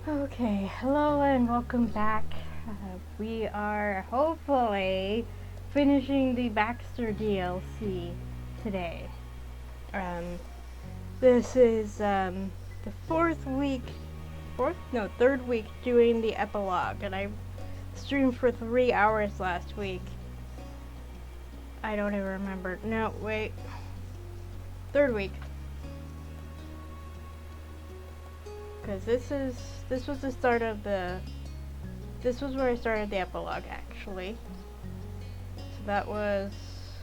Okay, hello and welcome back. We are hopefully finishing the Baxter DLC today. Um, this is the third week doing the epilogue, and I streamed for 3 hours last week. I don't even remember. No, wait. Third week. Because this was the start of this was where I started the epilogue, actually. So that was,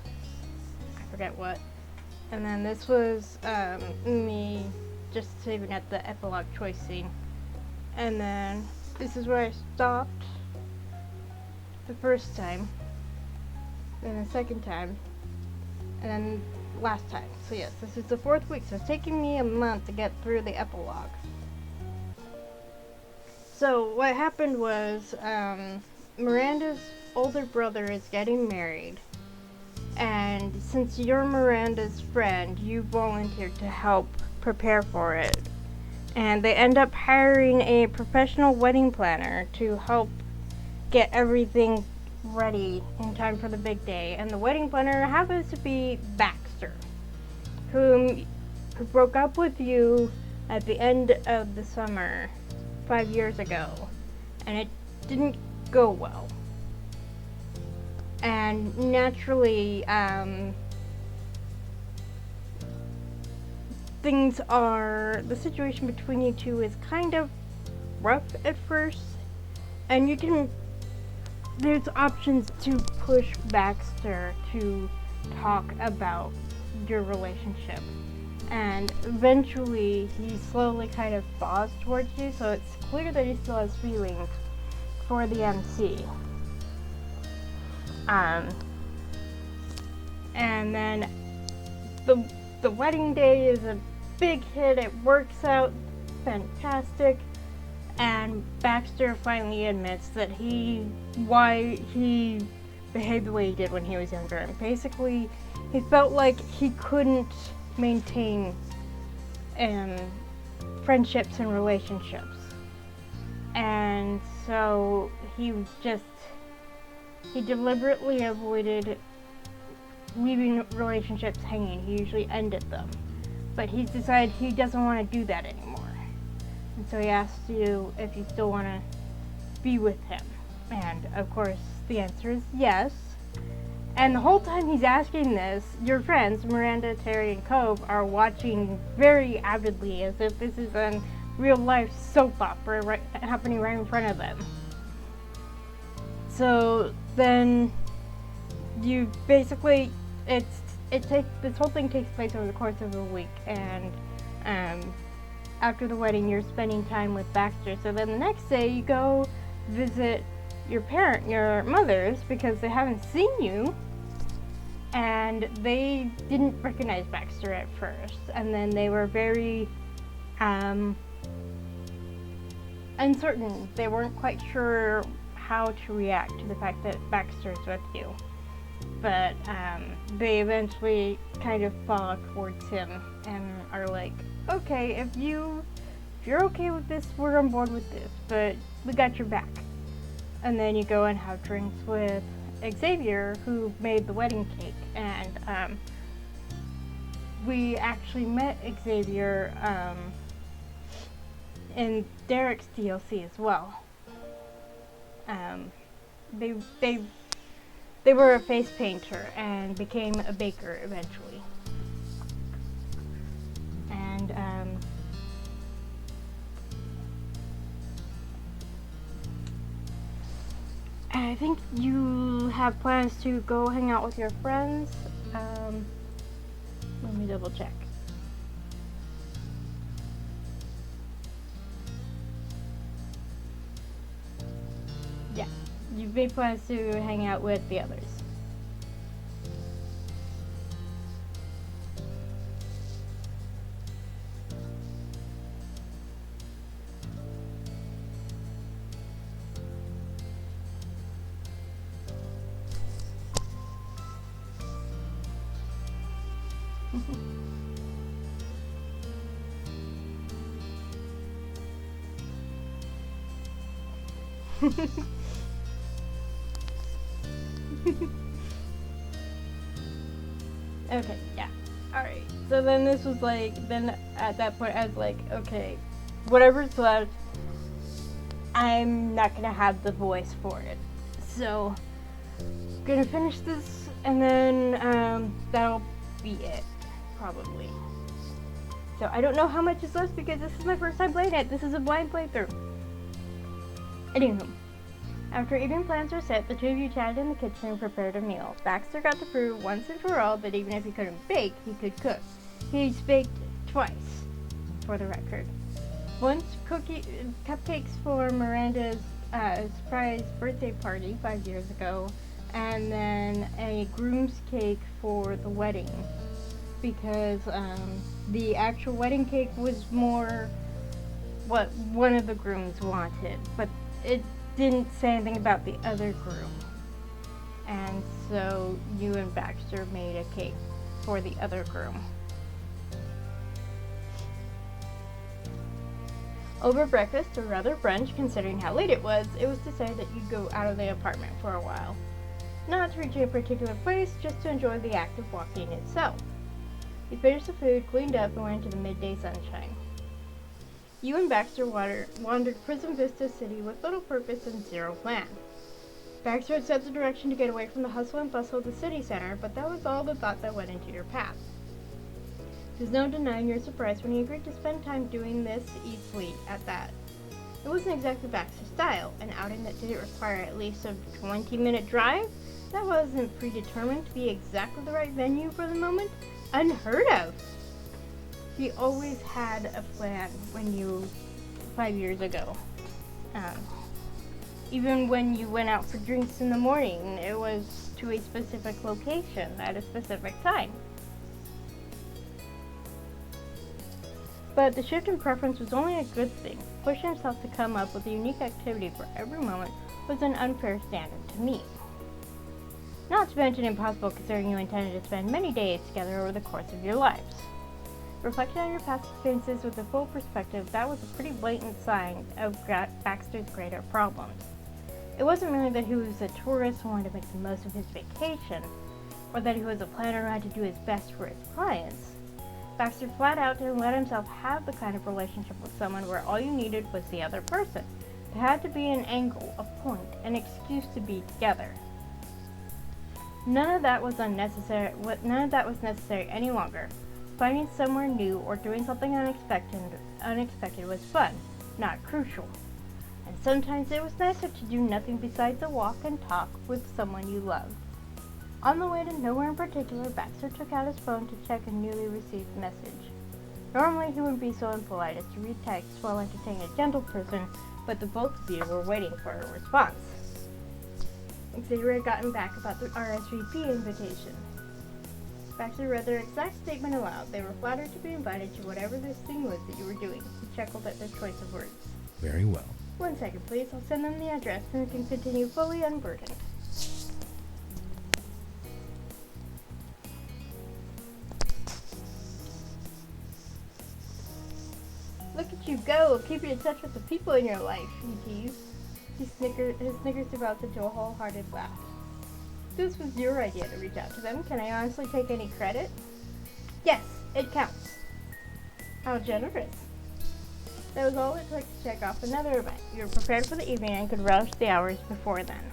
I forget what. And then this was me just saving at the epilogue choice scene. And then this is where I stopped the first time. Then the second time. And then last time. So yes, this is the fourth week. So it's taking me a month to get through the epilogue. So what happened was Miranda's older brother is getting married, and since you're Miranda's friend, you volunteered to help prepare for it. And they end up hiring a professional wedding planner to help get everything ready in time for the big day. And the wedding planner happens to be Baxter, who broke up with you at the end of the summer 5 years ago, and it didn't go well. And naturally, the situation between you two is kind of rough at first, and there's options to push Baxter to talk about your relationship. And eventually, he slowly kind of thaws towards you, so it's clear that he still has feelings for the MC. And then the wedding day is a big hit. It works out fantastic, and Baxter finally admits that why he behaved the way he did when he was younger. And basically, he felt like he couldn't maintain friendships and relationships, and so he deliberately avoided leaving relationships hanging. He usually ended them, but he's decided he doesn't want to do that anymore, and so he asks you if you still want to be with him, and of course the answer is yes. And the whole time he's asking this, your friends, Miranda, Terry, and Cove, are watching very avidly as if this is a real-life soap opera happening right in front of them. So then you basically, this whole thing takes place over the course of a week, and after the wedding you're spending time with Baxter. So then the next day you go visit your mothers, because they haven't seen you, and they didn't recognize Baxter at first, and then they were very uncertain. They weren't quite sure how to react to the fact that Baxter's with you, but they eventually kind of fall towards him and are like, okay, if you're okay with this, we're on board with this, but we got your back. And then you go and have drinks with Xavier, who made the wedding cake. And we actually met Xavier in Derek's DLC as well. They were a face painter and became a baker eventually. And I think you have plans to go hang out with your friends. Let me double check. Yeah, you've made plans to hang out with the others. Okay, yeah. Alright. So then this was like, then at that point I was like, okay, whatever's left, I'm not gonna have the voice for it. So, gonna finish this, and then that'll be it, probably. So I don't know how much is left because this is my first time playing it. This is a blind playthrough. Anywho, after eating plans were set, the two of you chatted in the kitchen and prepared a meal. Baxter got to prove once and for all that even if he couldn't bake, he could cook. He's baked twice, for the record. Once cupcakes for Miranda's surprise birthday party 5 years ago, and then a groom's cake for the wedding, because the actual wedding cake was more what one of the grooms wanted, but it didn't say anything about the other groom. And so you and Baxter made a cake for the other groom. Over breakfast, or rather brunch, considering how late it was decided that you'd go out of the apartment for a while. Not to reach a particular place, just to enjoy the act of walking itself. You finished the food, cleaned up, and went into the midday sunshine. You and Baxter wandered Prism Vista City with little purpose and zero plan. Baxter had set the direction to get away from the hustle and bustle of the city center, but that was all the thought that went into your path. There's no denying your surprise when he agreed to spend time doing this easily at that. It wasn't exactly Baxter's style, an outing that didn't require at least a 20-minute drive. That wasn't predetermined to be exactly the right venue for the moment. Unheard of! He always had a plan 5 years ago. Even when you went out for drinks in the morning, it was to a specific location at a specific time. But the shift in preference was only a good thing. Pushing himself to come up with a unique activity for every moment was an unfair standard to meet. Not to mention impossible considering you intended to spend many days together over the course of your lives. Reflecting on your past experiences with a full perspective, that was a pretty blatant sign of Baxter's greater problems. It wasn't merely that he was a tourist who wanted to make the most of his vacation, or that he was a planner who had to do his best for his clients. Baxter flat out didn't let himself have the kind of relationship with someone where all you needed was the other person. There had to be an angle, a point, an excuse to be together. None of that was necessary any longer. Finding somewhere new or doing something unexpected was fun, not crucial. And sometimes it was nicer to do nothing besides a walk and talk with someone you loved. On the way to nowhere in particular, Baxter took out his phone to check a newly received message. Normally he wouldn't be so impolite as to read texts while entertaining a gentle person, but the both of you were waiting for a response. Xavier had gotten back about the RSVP invitation. Baxter read their exact statement aloud. They were flattered to be invited to whatever this thing was that you were doing. He chuckled at their choice of words. Very well. 1 second, please. I'll send them the address and we can continue fully unburdened. Look at you go, keeping in touch with the people in your life, he teased. His snickers developed into a wholehearted laugh. This was your idea to reach out to them. Can I honestly take any credit? Yes, it counts. How generous. That was all it took to check off another event. You were prepared for the evening and could relish the hours before then.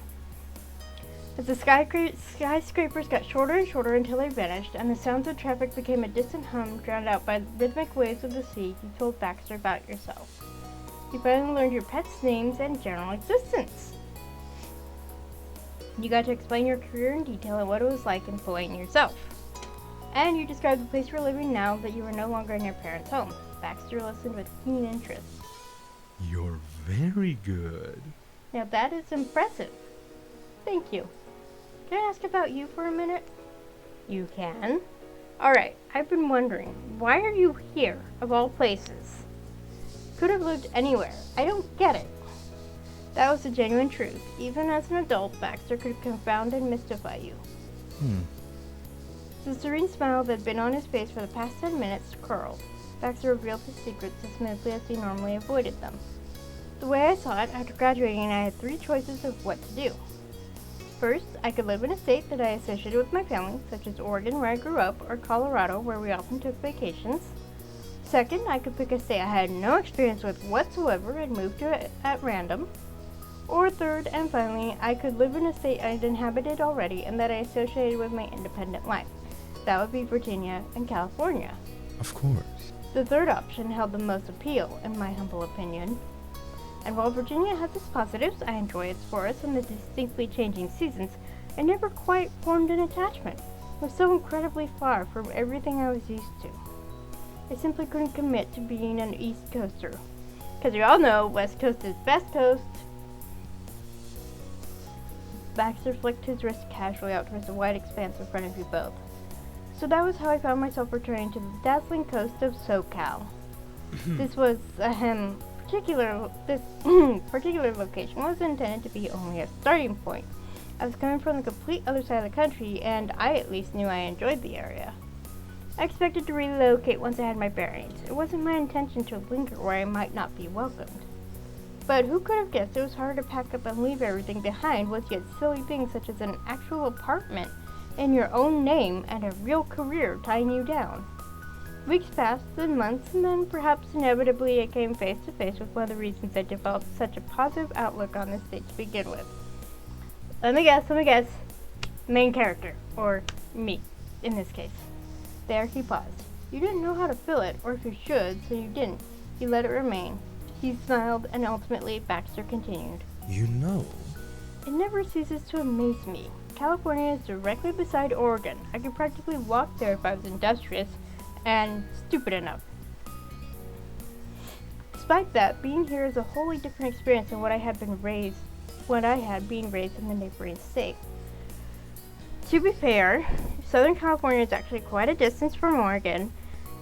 As the skyscrapers got shorter and shorter until they vanished, and the sounds of traffic became a distant hum drowned out by the rhythmic waves of the sea, you told Baxter about yourself. You finally learned your pets' names and general existence. You got to explain your career in detail and what it was like employing yourself. And you described the place you were living now that you were no longer in your parents' home. Baxter listened with keen interest. You're very good. Now that is impressive. Thank you. Can I ask about you for a minute? You can. Alright, I've been wondering, why are you here, of all places? Could have lived anywhere. I don't get it. That was the genuine truth. Even as an adult, Baxter could confound and mystify you. The serene smile that had been on his face for the past 10 minutes curled. Baxter revealed his secrets as smoothly as he normally avoided them. The way I saw it, after graduating, I had three choices of what to do. First, I could live in a state that I associated with my family, such as Oregon, where I grew up, or Colorado, where we often took vacations. Second, I could pick a state I had no experience with whatsoever and move to it at random. Or third, and finally, I could live in a state I'd inhabited already and that I associated with my independent life. That would be Virginia and California. Of course. The third option held the most appeal, in my humble opinion. And while Virginia has its positives, I enjoy its forests and the distinctly changing seasons, I never quite formed an attachment. It was so incredibly far from everything I was used to. I simply couldn't commit to being an East Coaster. Because we all know West Coast is best coast. Baxter flicked his wrist casually out towards the wide expanse in front of you both. So that was how I found myself returning to the dazzling coast of SoCal. This particular location was intended to be only a starting point. I was coming from the complete other side of the country, and I at least knew I enjoyed the area. I expected to relocate once I had my bearings. It wasn't my intention to linger where I might not be welcomed. But who could have guessed it was harder to pack up and leave everything behind with yet silly things such as an actual apartment in your own name and a real career tying you down. Weeks passed, then months, and then perhaps inevitably I came face to face with one of the reasons I developed such a positive outlook on this state to begin with. Let me guess. Main character, or me, in this case. There he paused. You didn't know how to fill it, or if you should, so you didn't. You let it remain. He smiled, and ultimately Baxter continued. You know. It never ceases to amaze me. California is directly beside Oregon. I could practically walk there if I was industrious and stupid enough. Despite that, being here is a wholly different experience than what I had being raised in the neighboring state. To be fair, Southern California is actually quite a distance from Oregon,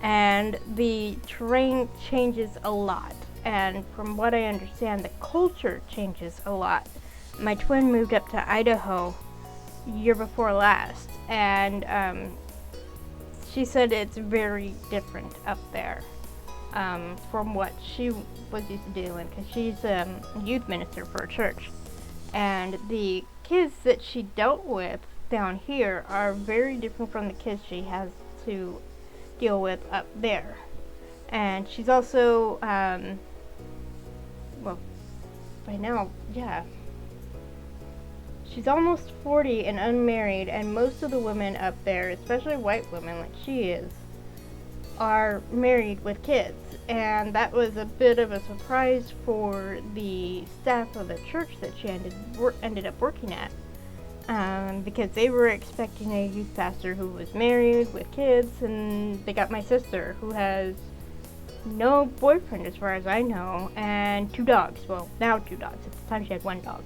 and the terrain changes a lot. And from what I understand, the culture changes a lot. My twin moved up to Idaho year before last, and she said it's very different up there from what she was used to doing, because she's a youth minister for a church. And the kids that she dealt with down here are very different from the kids she has to deal with up there. And she's also, well, by now, yeah. She's almost 40 and unmarried, and most of the women up there, especially white women like she is, are married with kids. And that was a bit of a surprise for the staff of the church that she ended up working at. Because they were expecting a youth pastor who was married with kids, and they got my sister, who has no boyfriend as far as I know, and 2 dogs. Well, now 2 dogs. At the time she had 1 dog.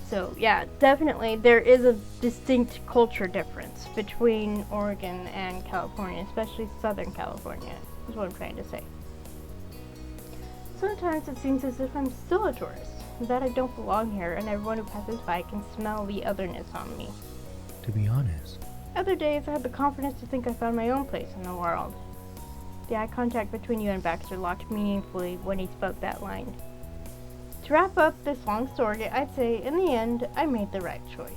So yeah, definitely there is a distinct culture difference between Oregon and California, especially Southern California, is what I'm trying to say. Sometimes it seems as if I'm still a tourist, that I don't belong here, and everyone who passes by can smell the otherness on me. To be honest. Other days I had the confidence to think I found my own place in the world. The eye contact between you and Baxter locked meaningfully when he spoke that line. To wrap up this long story, I'd say, in the end, I made the right choice.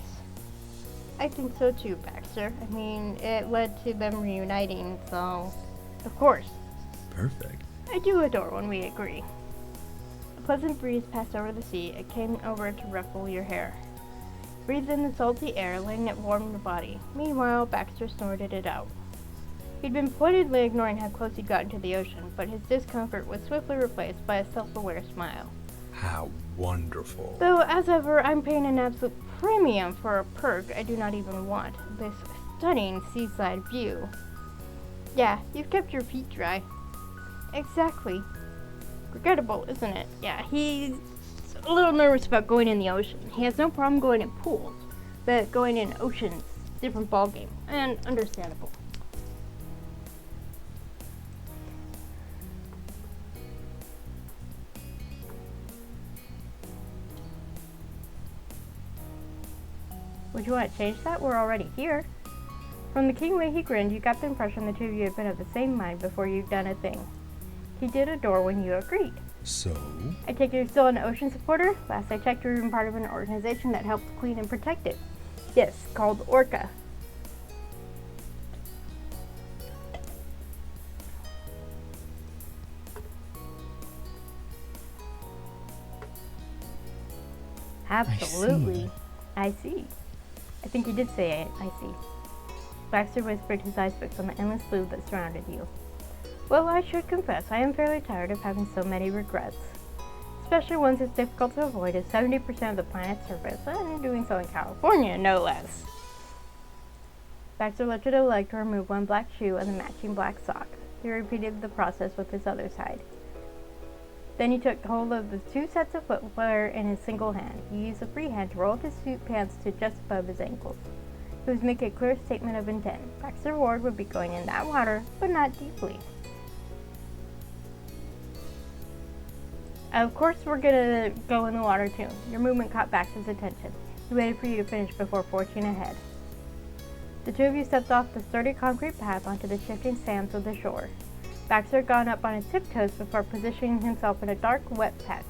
I think so too, Baxter. I mean, it led to them reuniting, so, of course. Perfect. I do adore when we agree. A pleasant breeze passed over the sea. It came over to ruffle your hair. Breathed in the salty air, letting it warm your body. Meanwhile, Baxter snorted it out. He'd been pointedly ignoring how close he'd gotten to the ocean, but his discomfort was swiftly replaced by a self-aware smile. How wonderful. Though, as ever, I'm paying an absolute premium for a perk I do not even want. This stunning seaside view. Yeah, you've kept your feet dry. Exactly. Regrettable, isn't it? Yeah, he's a little nervous about going in the ocean. He has no problem going in pools, but going in oceans, different ballgame, and understandable. Would you want to change that? We're already here. From the keen way he grinned, you got the impression the two of you had been of the same mind before you'd done a thing. He did adore when you agreed. So? I take it you're still an ocean supporter? Last I checked, you're even part of an organization that helps clean and protect it. Yes, called Orca. Absolutely. I see. I think you did say it. I see. Baxter whispered, his eyes fixed on the endless blue that surrounded you. Well, I should confess, I am fairly tired of having so many regrets. Especially ones as difficult to avoid as 70% of the planet's surface, and doing so in California, no less. Baxter lifted a leg to remove one black shoe and the matching black sock. He repeated the process with his other side. Then he took hold of the two sets of footwear in his single hand. He used the free hand to roll up his suit pants to just above his ankles. He was making a clear statement of intent. Baxter Ward would be going in that water, but not deeply. Of course we're gonna go in the water too. Your movement caught Baxter's attention. He waited for you to finish before forging ahead. The two of you stepped off the sturdy concrete path onto the shifting sands of the shore. Baxter had gone up on his tiptoes before positioning himself in a dark, wet patch.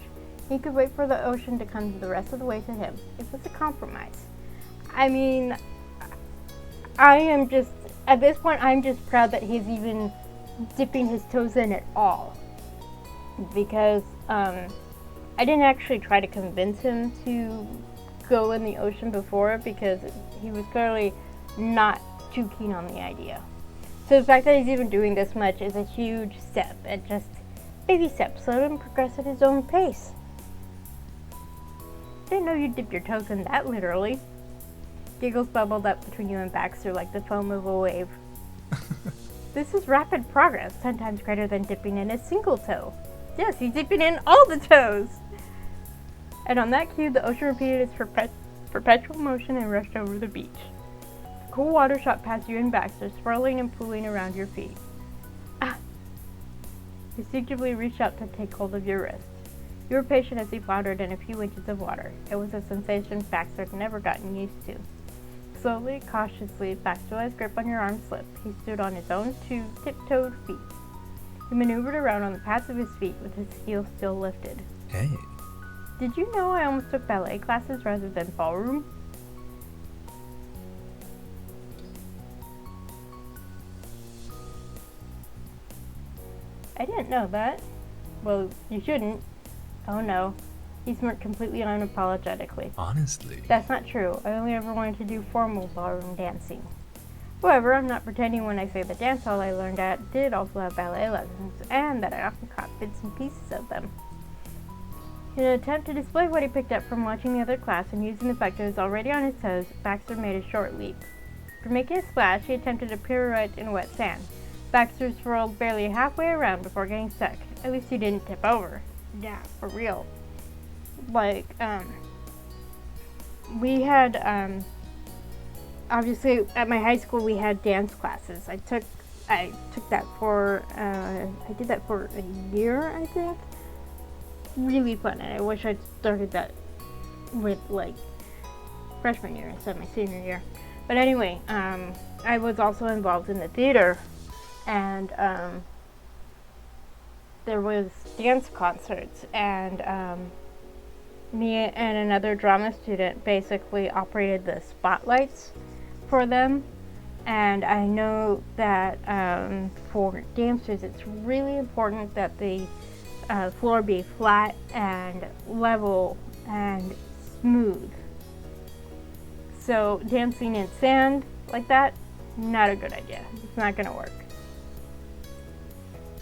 He could wait for the ocean to come the rest of the way to him. It was a compromise. I mean, at this point, I'm just proud that he's even dipping his toes in at all. Because I didn't actually try to convince him to go in the ocean before, because he was clearly not too keen on the idea. So the fact that he's even doing this much is a huge step, and just baby steps, let him progress at his own pace. Didn't know you'd dip your toes in that literally. Giggles bubbled up between you and Baxter like the foam of a wave. This is rapid progress, 10 times greater than dipping in a single toe. Yes, he's dipping in all the toes! And on that cue, the ocean repeated its perpetual motion and rushed over the beach. Cool water shot past you and Baxter, swirling and pooling around your feet. Ah! He instinctively reached out to take hold of your wrist. You were patient as he floundered in a few inches of water. It was a sensation Baxter had never gotten used to. Slowly, cautiously, Baxter let his grip on your arm slip. He stood on his own two tip-toed feet. He maneuvered around on the pads of his feet with his heels still lifted. Hey. Did you know I almost took ballet classes rather than ballroom? I didn't know that. Well, you shouldn't. Oh no. He smirked completely unapologetically. Honestly. That's not true. I only ever wanted to do formal ballroom dancing. However, I'm not pretending when I say the dance hall I learned at did also have ballet lessons, and that I often caught bits and pieces of them. In an attempt to display what he picked up from watching the other class and using the fact that he was already on his toes, Baxter made a short leap. For making a splash, he attempted a pirouette in wet sand. Baxter swirled barely halfway around before getting stuck. At least he didn't tip over. Yeah, for real. We had, obviously at my high school we had dance classes. I took that for, I did that for a year, I think. Really fun, and I wish I'd started that with, freshman year instead of my senior year. But anyway, I was also involved in the theater, and, there was dance concerts, and, me and another drama student basically operated the spotlights for them. And I know that for dancers it's really important that the floor be flat and level and smooth. So dancing in sand like that, not a good idea. It's not gonna work.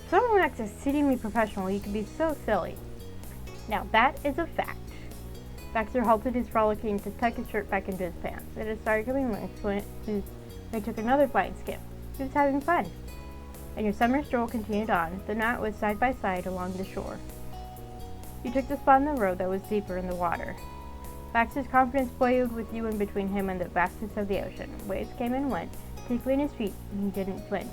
Someone acts as semi-professional, you can be so silly. Now that is a fact. Baxter halted his frolicking to tuck his shirt back into his pants. It had started coming loose when they took another flying skip. He was having fun. And your summer stroll continued on. The knot was side by side along the shore. You took the spot in the road that was deeper in the water. Baxter's confidence boiled with you in between him and the vastness of the ocean. Waves came and went, tickling his feet, and he didn't flinch.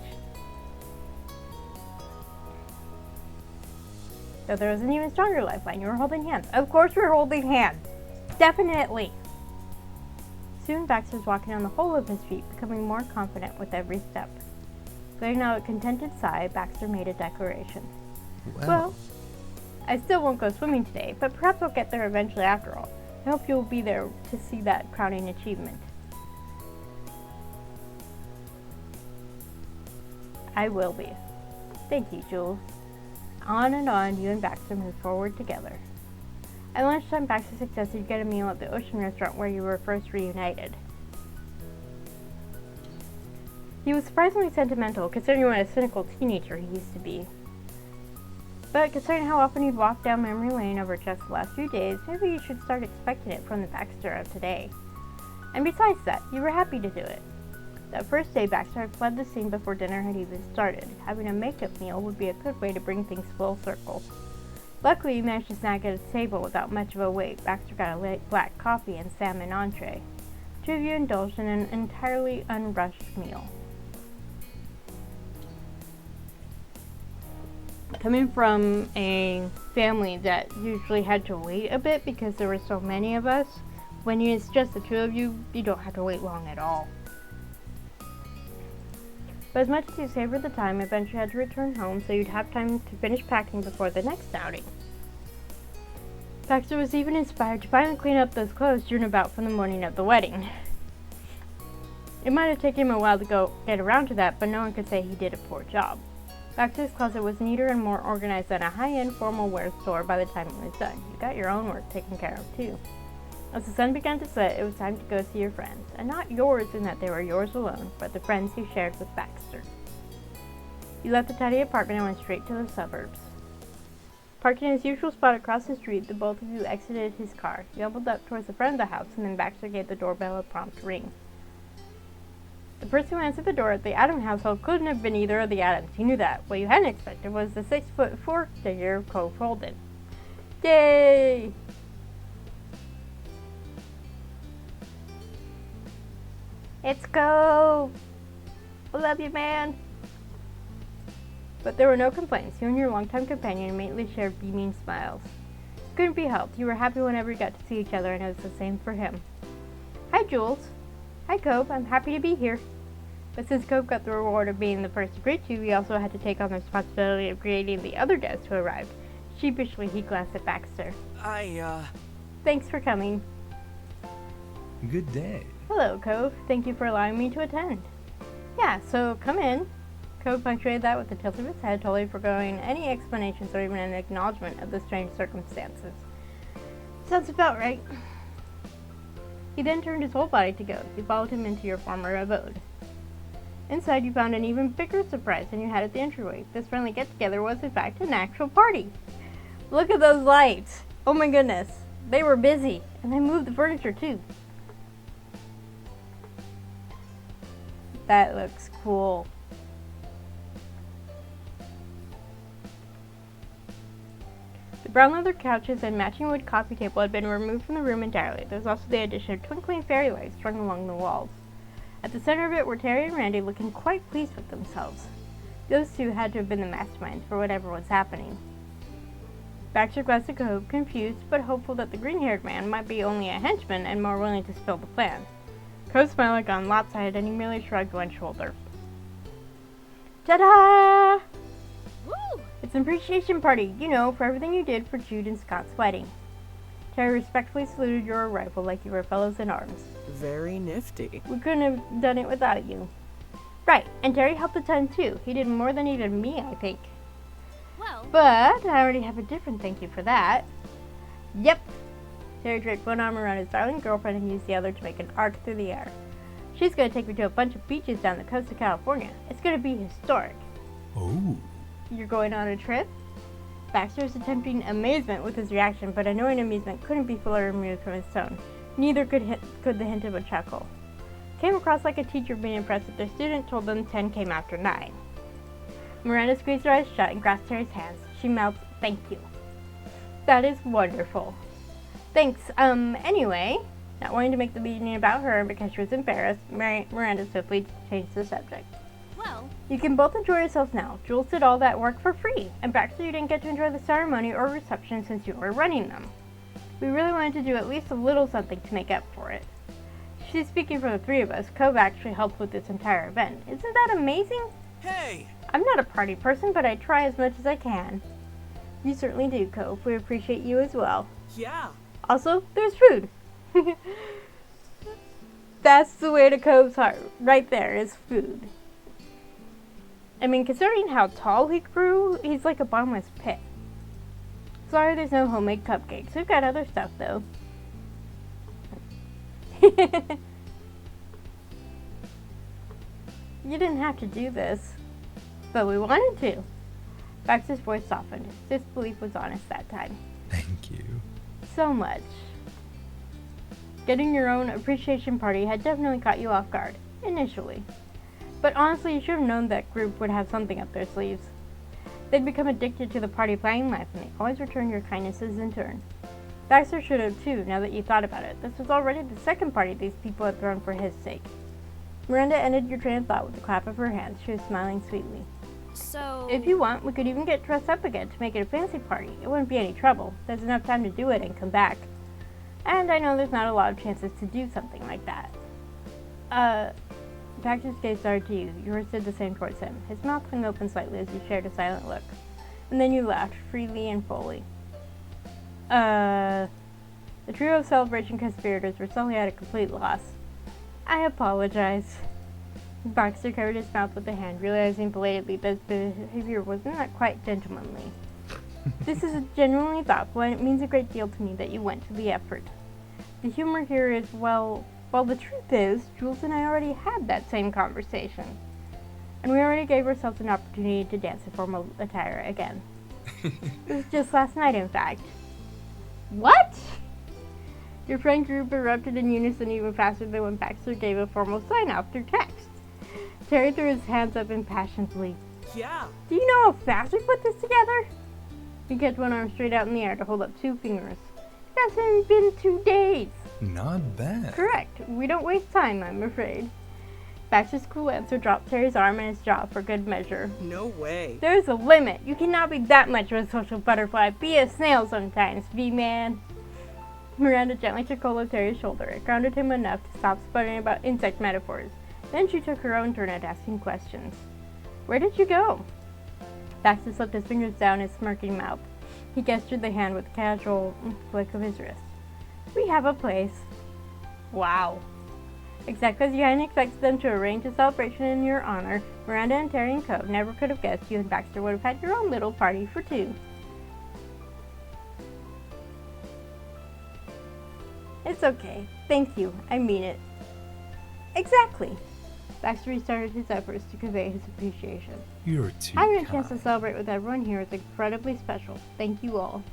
Though there was an even stronger lifeline, you were holding hands. Of course we were holding hands! Definitely! Soon Baxter was walking on the whole of his feet, becoming more confident with every step. Letting out a contented sigh, Baxter made a declaration. Well, I still won't go swimming today, but perhaps I'll get there eventually after all. I hope you'll be there to see that crowning achievement. I will be. Thank you, Jules. On and on, you and Baxter moved forward together. At lunchtime, Baxter suggested you get a meal at the ocean restaurant where you were first reunited. He was surprisingly sentimental, considering what a cynical teenager he used to be. But considering how often you'd walked down memory lane over just the last few days, maybe you should start expecting it from the Baxter of today. And besides that, you were happy to do it. That first day, Baxter had fled the scene before dinner had even started. Having a makeup meal would be a good way to bring things full circle. Luckily, you managed to snag at a table without much of a wait. Baxter got a light black coffee and salmon entree. The two of you indulged in an entirely unrushed meal. Coming from a family that usually had to wait a bit because there were so many of us, when it's just the two of you, you don't have to wait long at all. But as much as you savored the time, eventually you had to return home so you'd have time to finish packing before the next outing. Baxter was even inspired to finally clean up those clothes strewn about from the morning of the wedding. It might have taken him a while to get around to that, but no one could say he did a poor job. Baxter's closet was neater and more organized than a high-end formal wear store by the time it was done. You got your own work taken care of, too. As the sun began to set, it was time to go see your friends. And not yours in that they were yours alone, but the friends you shared with Baxter. You left the tidy apartment and went straight to the suburbs. Parking in his usual spot across the street, the both of you exited his car. You elbowed up towards the front of the house, and then Baxter gave the doorbell a prompt ring. The person who answered the door at the Adam household couldn't have been either of the Adams. You knew that. What you hadn't expected was the 6'4" figure Cove Holden. Yay! It's Cove! I love you, man! But there were no complaints. You and your longtime companion immediately shared beaming smiles. Couldn't be helped. You were happy whenever you got to see each other, and it was the same for him. Hi, Jules. Hi, Cove. I'm happy to be here. But since Cove got the reward of being the first to greet you, he also had to take on the responsibility of greeting the other guests who arrived. Sheepishly, he glanced at Baxter. Thanks for coming. Good day. Hello, Cove. Thank you for allowing me to attend. Yeah, so come in. Cove punctuated that with a tilt of his head, totally forgoing any explanations or even an acknowledgement of the strange circumstances. Sounds about right. He then turned his whole body to go. You followed him into your former abode. Inside, you found an even bigger surprise than you had at the entryway. This friendly get-together was, in fact, an actual party. Look at those lights! Oh my goodness. They were busy. And they moved the furniture, too. That looks cool. The brown leather couches and matching wood coffee table had been removed from the room entirely. There was also the addition of twinkling fairy lights strung along the walls. At the center of it were Terry and Randy, looking quite pleased with themselves. Those two had to have been the masterminds for whatever was happening. Baxter glanced at Cove, confused but hopeful that the green-haired man might be only a henchman and more willing to spill the plan. Cove's smile had gone lopsided and he merely shrugged one shoulder. Ta-da! Woo! It's an appreciation party, you know, for everything you did for Jude and Scott's wedding. Terry respectfully saluted your arrival like you were fellows in arms. Very nifty. We couldn't have done it without you. Right, and Terry helped a ton too. He did more than even me, I think. Well, But I already have a different thank you for that. Yep. Terry draped one arm around his darling girlfriend and used the other to make an arc through the air. She's going to take me to a bunch of beaches down the coast of California. It's going to be historic. Oh. You're going on a trip? Baxter was attempting amazement with his reaction, but annoying amusement couldn't be fully removed from his tone. Neither could the hint of a chuckle. Came across like a teacher being impressed that their student told them 10 came after 9. Miranda squeezed her eyes shut and grasped Terry's hands. She mouthed, "Thank you." That is wonderful. Thanks. Anyway, not wanting to make the meeting about her because she was embarrassed, Miranda swiftly changed the subject. well, You can both enjoy yourselves now. Jules did all that work for free, and Baxter, you didn't get to enjoy the ceremony or reception since you were running them. We really wanted to do at least a little something to make up for it. She's speaking for the three of us. Cove actually helped with this entire event. Isn't that amazing? hey! I'm not a party person, but I try as much as I can. You certainly do, Cove. We appreciate you as well. Yeah. Also, there's food. That's the way to Cove's heart. Right there is food. I mean, considering how tall he grew, he's like a bottomless pit. Sorry there's no homemade cupcakes. We've got other stuff, though. You didn't have to do this, but we wanted to. Baxter's voice softened. Disbelief was honest that time. Thank you. So much. Getting your own appreciation party had definitely caught you off guard, initially. But honestly, you should have known that group would have something up their sleeves. They'd become addicted to the party planning life, and they always return your kindnesses in turn. Baxter should have too, now that you thought about it. This was already the second party these people had thrown for his sake. Miranda ended your train of thought with a clap of her hands. She was smiling sweetly. So... If you want, we could even get dressed up again to make it a fancy party. It wouldn't be any trouble. There's enough time to do it and come back. And I know there's not a lot of chances to do something like that. Baxter's gaze started to you. Yours did the same towards him. His mouth hung open slightly as you shared a silent look. And then you laughed, freely and fully. The trio of celebration conspirators were suddenly at a complete loss. I apologize. Baxter covered his mouth with a hand, realizing belatedly that his behavior was not quite gentlemanly. This is genuinely thoughtful, and it means a great deal to me that you went to the effort. The humor here is, well, the truth is, Jules and I already had that same conversation. And we already gave ourselves an opportunity to dance in formal attire again. It was just last night, in fact. What? Your friend group erupted in unison even faster than when Baxter gave a formal sign-off through text. Terry threw his hands up impassionedly. Yeah. Do you know how fast we put this together? He kept one arm straight out in the air to hold up 2 fingers. It hasn't been 2 days. Not bad. Correct. We don't waste time, I'm afraid. Baxter's cool answer dropped Terry's arm and his jaw for good measure. No way. There's a limit. You cannot be that much of a social butterfly. Be a snail sometimes, V-man. Miranda gently took hold of Terry's shoulder. It grounded him enough to stop sputtering about insect metaphors. Then she took her own turn at asking questions. Where did you go? Baxter slipped his fingers down his smirking mouth. He gestured the hand with a casual flick of his wrist. We have a place. Wow. Exactly as you hadn't expected them to arrange a celebration in your honor, Miranda and Terry and Cove never could have guessed you and Baxter would have had your own little party for 2. It's okay. Thank you. I mean it. Exactly. Baxter restarted his efforts to convey his appreciation. You're too Having a kind. chance to celebrate with everyone here is incredibly special. Thank you all.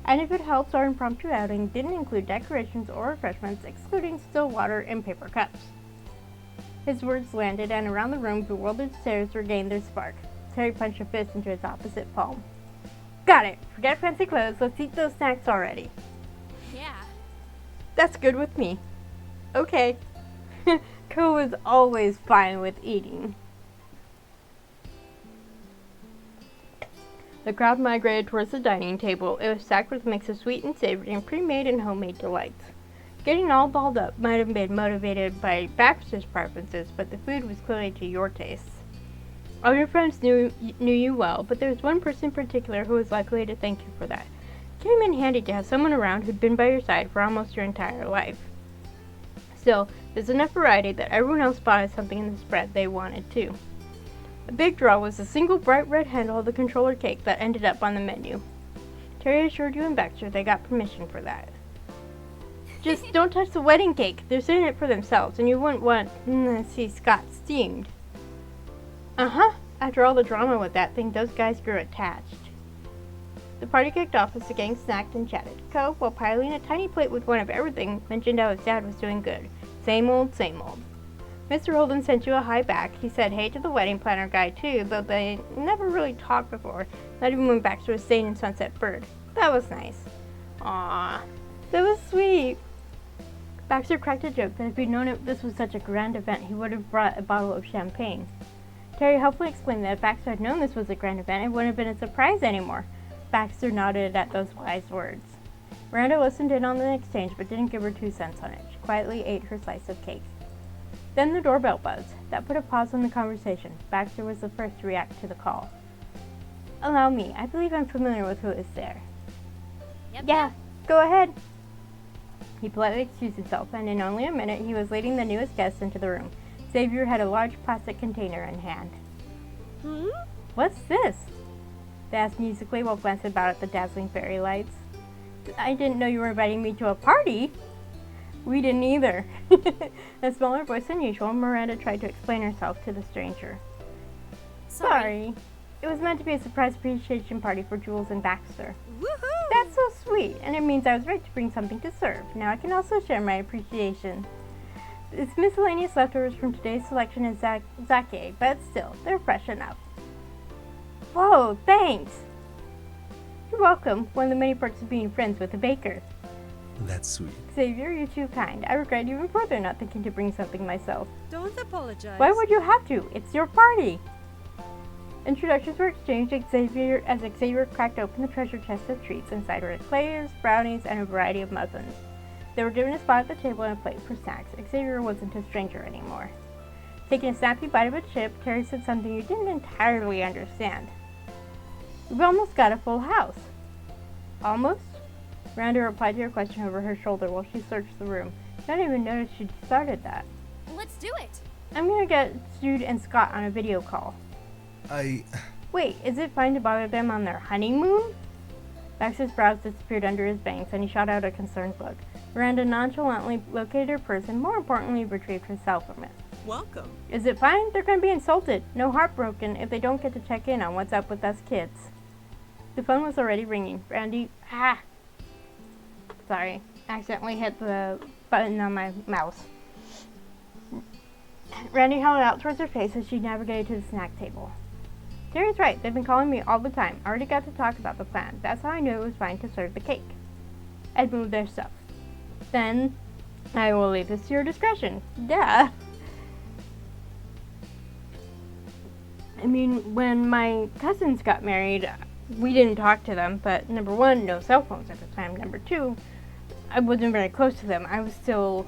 And if it helps, our impromptu outing didn't include decorations or refreshments, excluding still water and paper cups. His words landed, and around the room, bewildered stares regained their spark. Terry punched a fist into his opposite palm. Got it. Forget fancy clothes. Let's eat those snacks already. Yeah. That's good with me. Okay. Co is always fine with eating. The crowd migrated towards the dining table. It was stacked with a mix of sweet and savory and pre-made and homemade delights. Getting all balled up might have been motivated by Baxter's preferences, but the food was clearly to your tastes. All your friends knew you well, but there was one person in particular who was likely to thank you for that. It came in handy to have someone around who'd been by your side for almost your entire life. Still, there's enough variety that everyone else spotted something in the spread they wanted too. A big draw was a single bright red handle of the controller cake that ended up on the menu. Terry assured you and Baxter they got permission for that. Just don't touch the wedding cake. They're saving it for themselves, and you wouldn't want to see Scott steamed. Uh-huh. After all the drama with that thing, those guys grew attached. The party kicked off as the gang snacked and chatted. Co, while piling a tiny plate with one of everything, mentioned how his dad was doing good. Same old, same old. Mr. Holden sent you a hi back. He said hey to the wedding planner guy too, though they never really talked before, not even when Baxter was staying in Sunset Bird. That was nice. Aww. That was sweet. Baxter cracked a joke that if he'd known this was such a grand event, he would have brought a bottle of champagne. Terry helpfully explained that if Baxter had known this was a grand event, it wouldn't have been a surprise anymore. Baxter nodded at those wise words. Miranda listened in on the exchange, but didn't give her 2 cents on it. She quietly ate her slice of cake. Then the doorbell buzzed. That put a pause on the conversation. Baxter was the first to react to the call. allow me. I believe I'm familiar with who is there. Yep. Yeah, go ahead. He politely excused himself, and in only a minute he was leading the newest guest into the room. Xavier had a large plastic container in hand. What's this? They asked musically while glancing about at the dazzling fairy lights. I didn't know you were inviting me to a party. We didn't either. In a smaller voice than usual, Miranda tried to explain herself to the stranger. Sorry. It was meant to be a surprise appreciation party for Jules and Baxter. Woohoo! That's so sweet, and it means I was right to bring something to serve. Now I can also share my appreciation. It's miscellaneous leftovers from today's selection is sake, but still, they're fresh enough. Whoa, thanks! You're welcome. One of the many perks of being friends with a baker. That's sweet. Xavier, you're too kind. I regret even further not thinking to bring something myself. Don't apologize. Why would you have to? It's your party! Introductions were exchanged as Xavier cracked open the treasure chest of treats. Inside were eclairs, brownies, and a variety of muffins. They were given a spot at the table and a plate for snacks. Xavier wasn't a stranger anymore. Taking a snappy bite of a chip, Terry said something you didn't entirely understand. We've almost got a full house. Almost? Miranda replied to her question over her shoulder while she searched the room. Not even noticed she'd started that. Let's do it. I'm gonna get Jude and Scott on a video call. Wait, is it fine to bother them on their honeymoon? Baxter's brows disappeared under his bangs, and he shot out a concerned look. Miranda nonchalantly located her purse and, more importantly, retrieved herself from it. Welcome. Is it fine? They're going to be insulted. No heartbroken if they don't get to check in on what's up with us kids. The phone was already ringing. Sorry, accidentally hit the button on my mouse. Randy held it out towards her face as she navigated to the snack table. Terry's right. They've been calling me all the time. I already got to talk about the plan. That's how I knew it was fine to serve the cake. I'd move their stuff. Then, I will leave this to your discretion. Duh. I mean, when my cousins got married, we didn't talk to them, but number one, no cell phones at the time. Number two, I wasn't very close to them. I was still,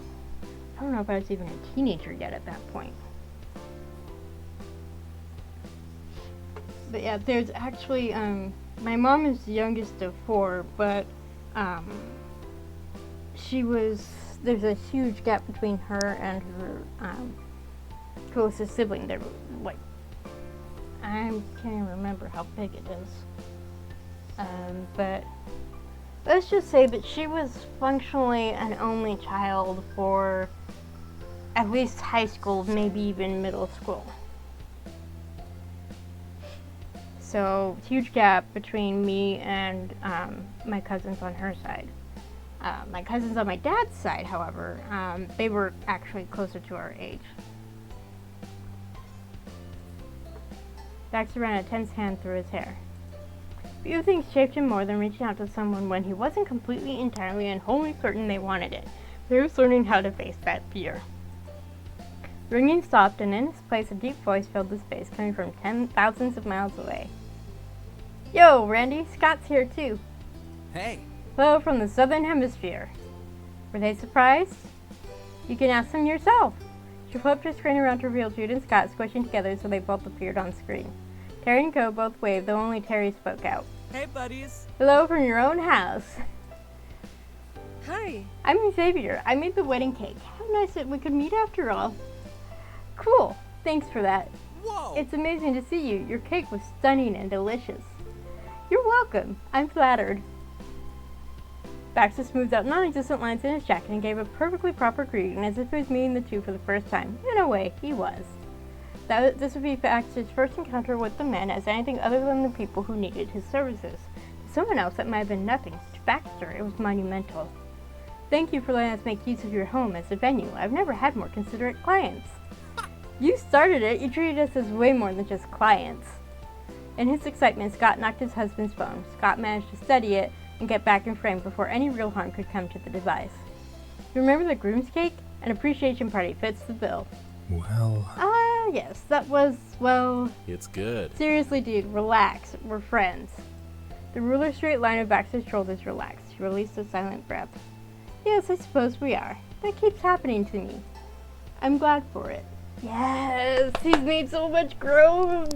I don't know if I was even a teenager yet at that point. But yeah, there's actually, my mom is the youngest of four, but, there's a huge gap between her and her, closest sibling. They're, like, I can't even remember how big it is. But let's just say that she was functionally an only child for at least high school, maybe even middle school. So, huge gap between me and my cousins on her side. My cousins on my dad's side, however, they were actually closer to our age. Baxter ran a tense hand through his hair. Few things chafed him more than reaching out to someone when he wasn't completely, entirely, and wholly certain they wanted it. But he was learning how to face that fear. Ringing stopped, and in its place a deep voice filled the space, coming from thousands of miles away. Yo, Randy, Scott's here too. Hey. Hello from the Southern Hemisphere. Were they surprised? You can ask them yourself. She flipped her screen around to reveal Jude and Scott squishing together so they both appeared on screen. Terry and Co both waved, though only Terry spoke out. Hey, buddies. Hello from your own house. Hi. I'm Xavier. I made the wedding cake. How nice that we could meet after all. Cool. Thanks for that. Whoa. It's amazing to see you. Your cake was stunning and delicious. You're welcome. I'm flattered. Baxter smoothed out non-existent lines in his jacket and gave a perfectly proper greeting as if he was meeting the two for the first time. In a way, he was. This would be Baxter's first encounter with the men as anything other than the people who needed his services. To someone else, that might have been nothing. To Baxter, it was monumental. Thank you for letting us make use of your home as a venue. I've never had more considerate clients. You started it. You treated us as way more than just clients. In his excitement, Scott knocked his husband's phone. Scott managed to steady it and get back in frame before any real harm could come to the device. You remember the groom's cake? An appreciation party fits the bill. Well... yes, that was, well... It's good. Seriously, dude, relax. We're friends. The ruler straight line of Baxter's shoulders relaxed. He released a silent breath. Yes, I suppose we are. That keeps happening to me. I'm glad for it. Yes, he's made so much growth.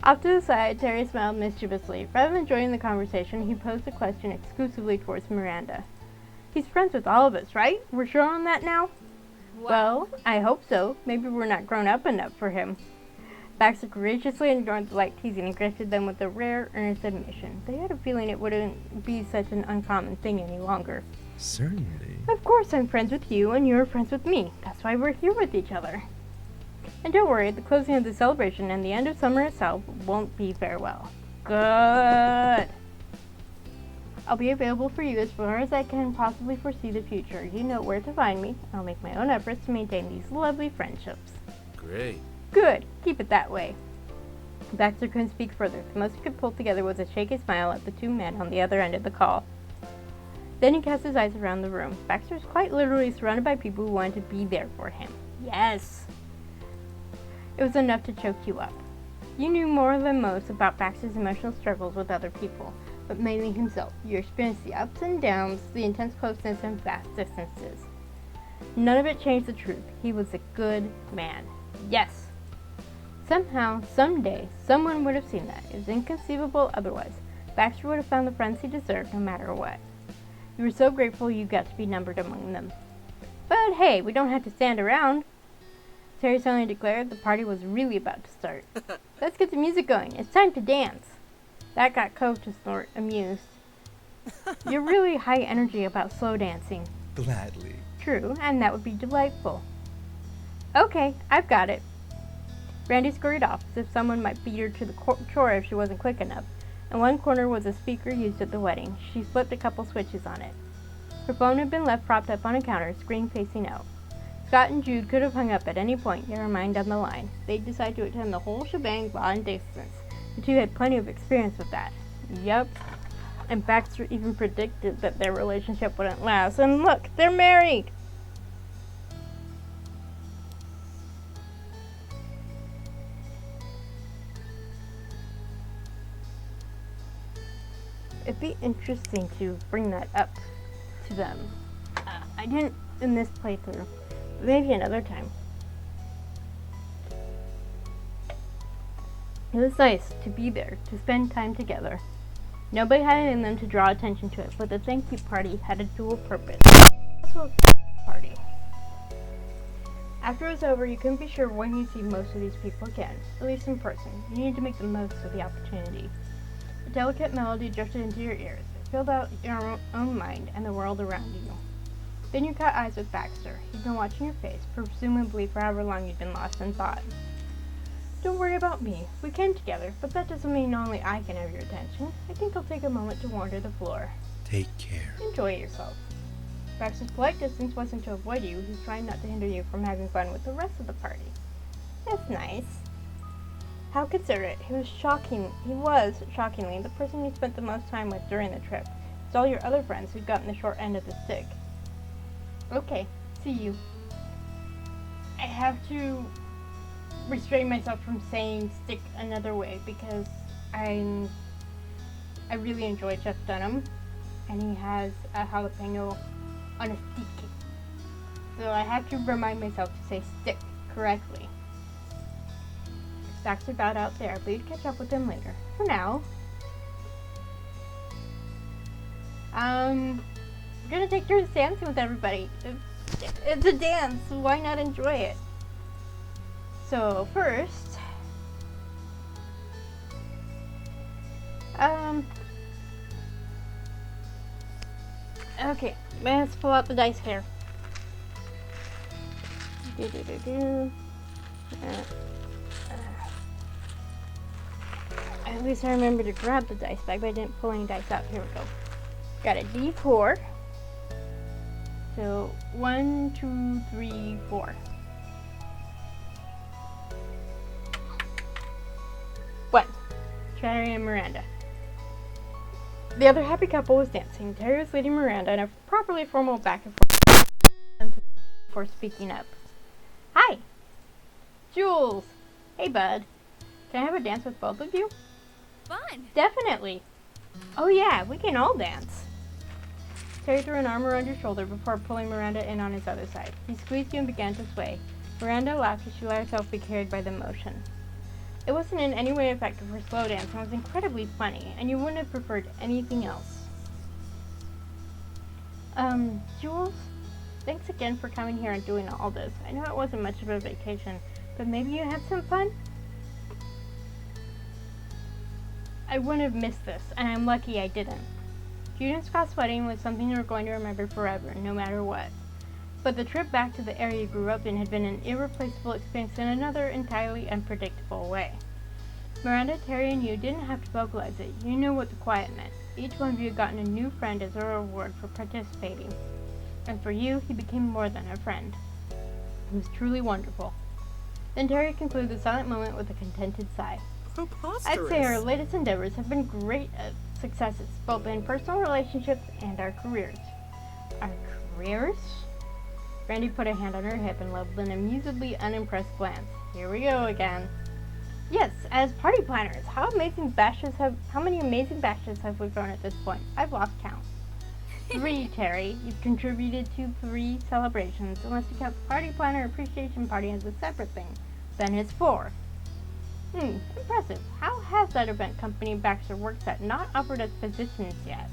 Off to the side, Terry smiled mischievously. Rather than joining the conversation, he posed a question exclusively towards Miranda. He's friends with all of us, right? We're sure on that now? Well, I hope so. Maybe we're not grown up enough for him. Baxter courageously ignored the light teasing and greeted them with a rare, earnest admission. They had a feeling it wouldn't be such an uncommon thing any longer. Certainly. Of course I'm friends with you, and you're friends with me. That's why we're here with each other. And don't worry, the closing of the celebration and the end of summer itself won't be farewell. Good! I'll be available for you as far as I can possibly foresee the future. You know where to find me. I'll make my own efforts to maintain these lovely friendships. Great. Good! Keep it that way. Baxter couldn't speak further. The most he could pull together was a shaky smile at the two men on the other end of the call. Then he cast his eyes around the room. Baxter was quite literally surrounded by people who wanted to be there for him. Yes! It was enough to choke you up. You knew more than most about Baxter's emotional struggles with other people, but mainly himself. You experienced the ups and downs, the intense closeness, and vast distances. None of it changed the truth. He was a good man. Yes! Somehow, someday, someone would have seen that. It was inconceivable otherwise. Baxter would have found the friends he deserved no matter what. You were so grateful you got to be numbered among them. But hey, we don't have to stand around. Terry suddenly declared the party was really about to start. Let's get the music going. It's time to dance. That got Cove to snort, amused. You're really high energy about slow dancing. Gladly. True, and that would be delightful. Okay, I've got it. Randy scurried off, as if someone might beat her to the chore if she wasn't quick enough. In one corner was a speaker used at the wedding. She flipped a couple switches on it. Her phone had been left propped up on a counter, screen facing out. Scott and Jude could have hung up at any point, never mind down the line. They'd decide to attend the whole shebang long distance. The two had plenty of experience with that. Yup. And Baxter even predicted that their relationship wouldn't last. And look, they're married! It'd be interesting to bring that up to them. I didn't in this playthrough. Maybe another time. It was nice to be there, to spend time together. Nobody had it in them to draw attention to it, but the thank you party had a dual purpose. Also a party. After it was over, you couldn't be sure when you'd see most of these people again, at least in person. You needed to make the most of the opportunity. A delicate melody drifted into your ears. It filled out your own mind and the world around you. Then you caught eyes with Baxter. He'd been watching your face, presumably for however long you'd been lost in thought. Don't worry about me. We came together, but that doesn't mean only I can have your attention. I think I'll take a moment to wander the floor. Take care. Enjoy yourself. Baxter's polite distance wasn't to avoid you. He was trying not to hinder you from having fun with the rest of the party. That's nice. How considerate. He was shockingly, the person you spent the most time with during the trip. It's all your other friends who'd gotten the short end of the stick. Okay, see you. I have to restrain myself from saying stick another way because I really enjoy Jeff Dunham, and he has a jalapeno on a stick. So I have to remind myself to say stick correctly. Baxter bowed out there, but you'd catch up with him later. For now, we're gonna take turns dancing with everybody. It's a dance, so why not enjoy it? So first, okay, let's pull out the dice here. At least I remember to grab the dice bag, but I didn't pull any dice out. Here we go. Got a D4. So 1, 2, 3, 4. 1. Terry and Miranda. The other happy couple was dancing. Terry was leading Miranda in a properly formal back and forth before speaking up. Hi! Jules! Hey, bud. Can I have a dance with both of you? Fun. Definitely. Oh yeah, we can all dance. Terry threw an arm around your shoulder before pulling Miranda in on his other side. He squeezed you and began to sway. Miranda laughed as she let herself be carried by the motion. It wasn't in any way effective for slow dance and was incredibly funny, and you wouldn't have preferred anything else. Jules, thanks again for coming here and doing all this. I know it wasn't much of a vacation, but maybe you had some fun? I wouldn't have missed this, and I'm lucky I didn't. Jude and Scott's wedding was something you were going to remember forever, no matter what. But the trip back to the area you grew up in had been an irreplaceable experience in another entirely unpredictable way. Miranda, Terry, and you didn't have to vocalize it. You knew what the quiet meant. Each one of you had gotten a new friend as a reward for participating. And for you, he became more than a friend. It was truly wonderful. Then Terry concluded the silent moment with a contented sigh. Preposterous. I'd say our latest endeavors have been great successes, both in personal relationships and our careers. Our careers? Brandy put a hand on her hip and leveled an amusedly unimpressed glance. Here we go again. Yes, as party planners, how many amazing bashes have we thrown at this point? I've lost count. 3, Terry. You've contributed to 3 celebrations, unless you count the party planner appreciation party as a separate thing. Then it's 4. Impressive. How has that event company Baxter works at not offered us positions yet?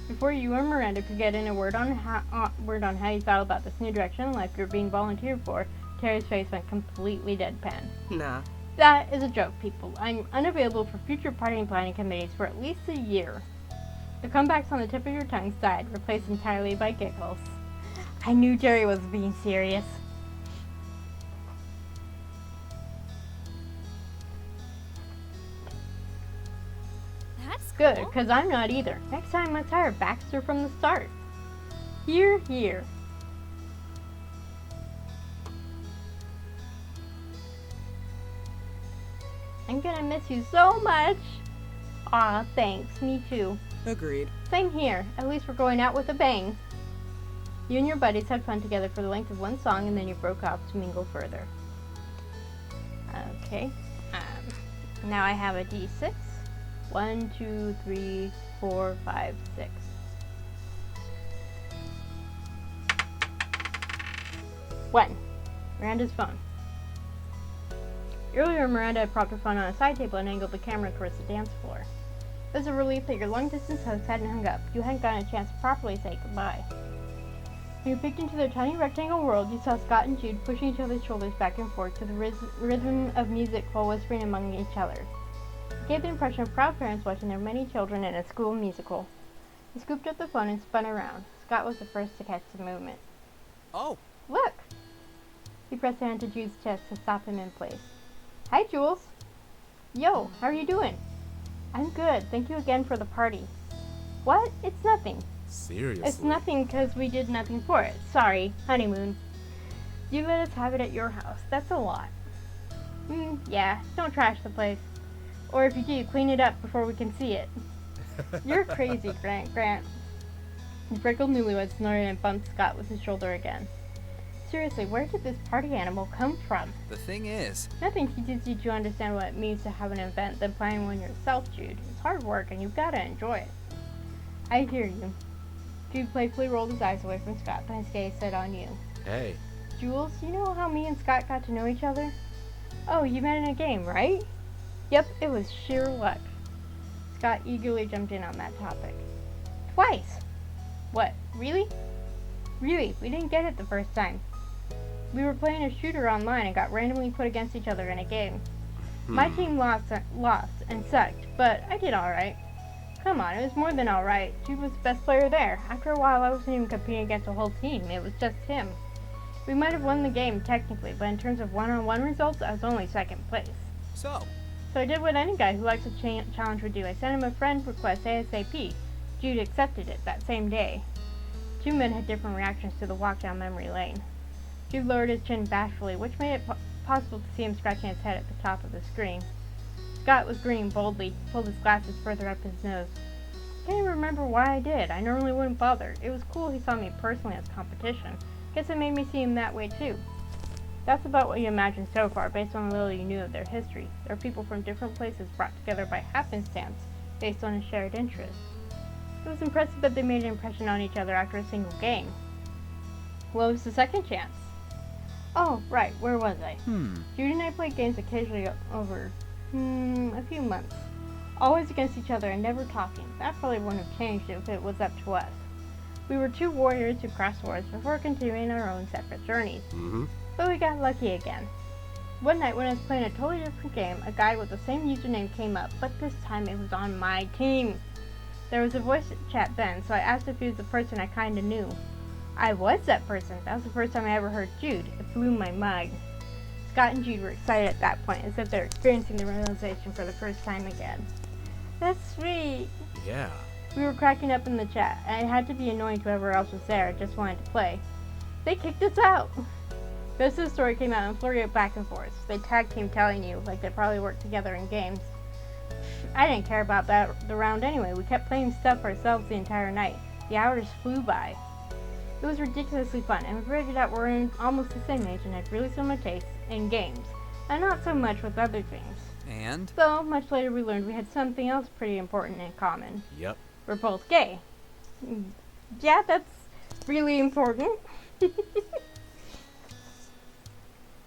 Before you and Miranda could get in a word on how you thought about this new direction in life you're being volunteered for, Terry's face went completely deadpan. Nah. That is a joke, people. I'm unavailable for future party planning committees for at least a year. The comebacks on the tip of your tongue died, replaced entirely by giggles. I knew Terry was being serious. That's Good, cool. because I'm not either. Next time, let's hire Baxter from the start. Hear, hear. I'm gonna miss you so much. Aw, thanks. Me too. Agreed. Same here. At least we're going out with a bang. You and your buddies had fun together for the length of one song, and then you broke off to mingle further. Okay. Now I have a D6. 1, 2, 3, 4, 5, 6. One. Miranda's phone. Earlier, Miranda had propped her phone on a side table and angled the camera towards the dance floor. It was a relief that your long-distance host hadn't hung up. You hadn't gotten a chance to properly say goodbye. When you peeked into their tiny rectangle world, you saw Scott and Jude pushing each other's shoulders back and forth to the rhythm of music while whispering among each other. It gave the impression of proud parents watching their many children in a school musical. He scooped up the phone and spun around. Scott was the first to catch the movement. Oh, Look! He pressed a hand to Jude's chest to stop him in place. Hi, Jules. Yo, how are you doing? I'm good. Thank you again for the party. What? It's nothing. Seriously. It's nothing because we did nothing for it. Sorry, honeymoon. You let us have it at your house. That's a lot. Yeah, don't trash the place. Or if you do, clean it up before we can see it. You're crazy, Grant. The freckled newlywed snorted and bumped Scott with his shoulder again. Seriously, where did this party animal come from? the thing is, Nothing teaches you to understand what it means to have an event than planning one yourself, Jude. It's hard work, and you've got to enjoy it. I hear you. Jude playfully rolled his eyes away from Scott, but his gaze set on you. Hey. Jules, you know how me and Scott got to know each other? Oh, you met in a game, right? Yep, it was sheer luck. Scott eagerly jumped in on that topic. Twice! What, really? Really, we didn't get it the first time. We were playing a shooter online and got randomly put against each other in a game. My team lost and sucked, but I did alright. Come on, it was more than alright. Jude was the best player there. After a while, I wasn't even competing against a whole team. It was just him. We might have won the game, technically, but in terms of one-on-one results, I was only second place. so, So I did what any guy who likes a challenge would do. I sent him a friend request ASAP. Jude accepted it that same day. Two men had different reactions to the walk down memory lane. Jude lowered his chin bashfully, which made it possible to see him scratching his head at the top of the screen. Scott was grinning boldly, pulled his glasses further up his nose. Can't even remember why I did. I normally wouldn't bother. It was cool he saw me personally as competition. Guess it made me see him that way too. That's about what you imagine so far, based on the little you knew of their history. They're people from different places brought together by happenstance, based on a shared interest. It was impressive that they made an impression on each other after a single game. What was the second chance? Oh, right, where was I? Hmm. Judy and I played games occasionally over, a few months. Always against each other and never talking. That probably wouldn't have changed if it was up to us. We were two warriors who crossed wars before continuing our own separate journeys. Mm-hmm. But we got lucky again. One night when I was playing a totally different game, a guy with the same username came up, but this time it was on my team. There was a voice chat then, so I asked if he was the person I kinda knew. I was that person. That was the first time I ever heard Jude. It blew my mind. Scott and Jude were excited at that point, as if they're experiencing the realization for the first time again. That's sweet. Yeah. We were cracking up in the chat, and it had to be annoying to whoever else was there, just wanted to play. They kicked us out! The rest of the story came out in a flurry of back and forth. They tag team telling you, like they probably worked together in games. I didn't care about the round anyway. We kept playing stuff ourselves the entire night. The hours flew by. It was ridiculously fun, and we figured out we're in almost the same age and had really similar tastes in games, and not so much with other things. And? Though, much later we learned we had something else pretty important in common. Yep. We're both gay. Yeah, that's really important.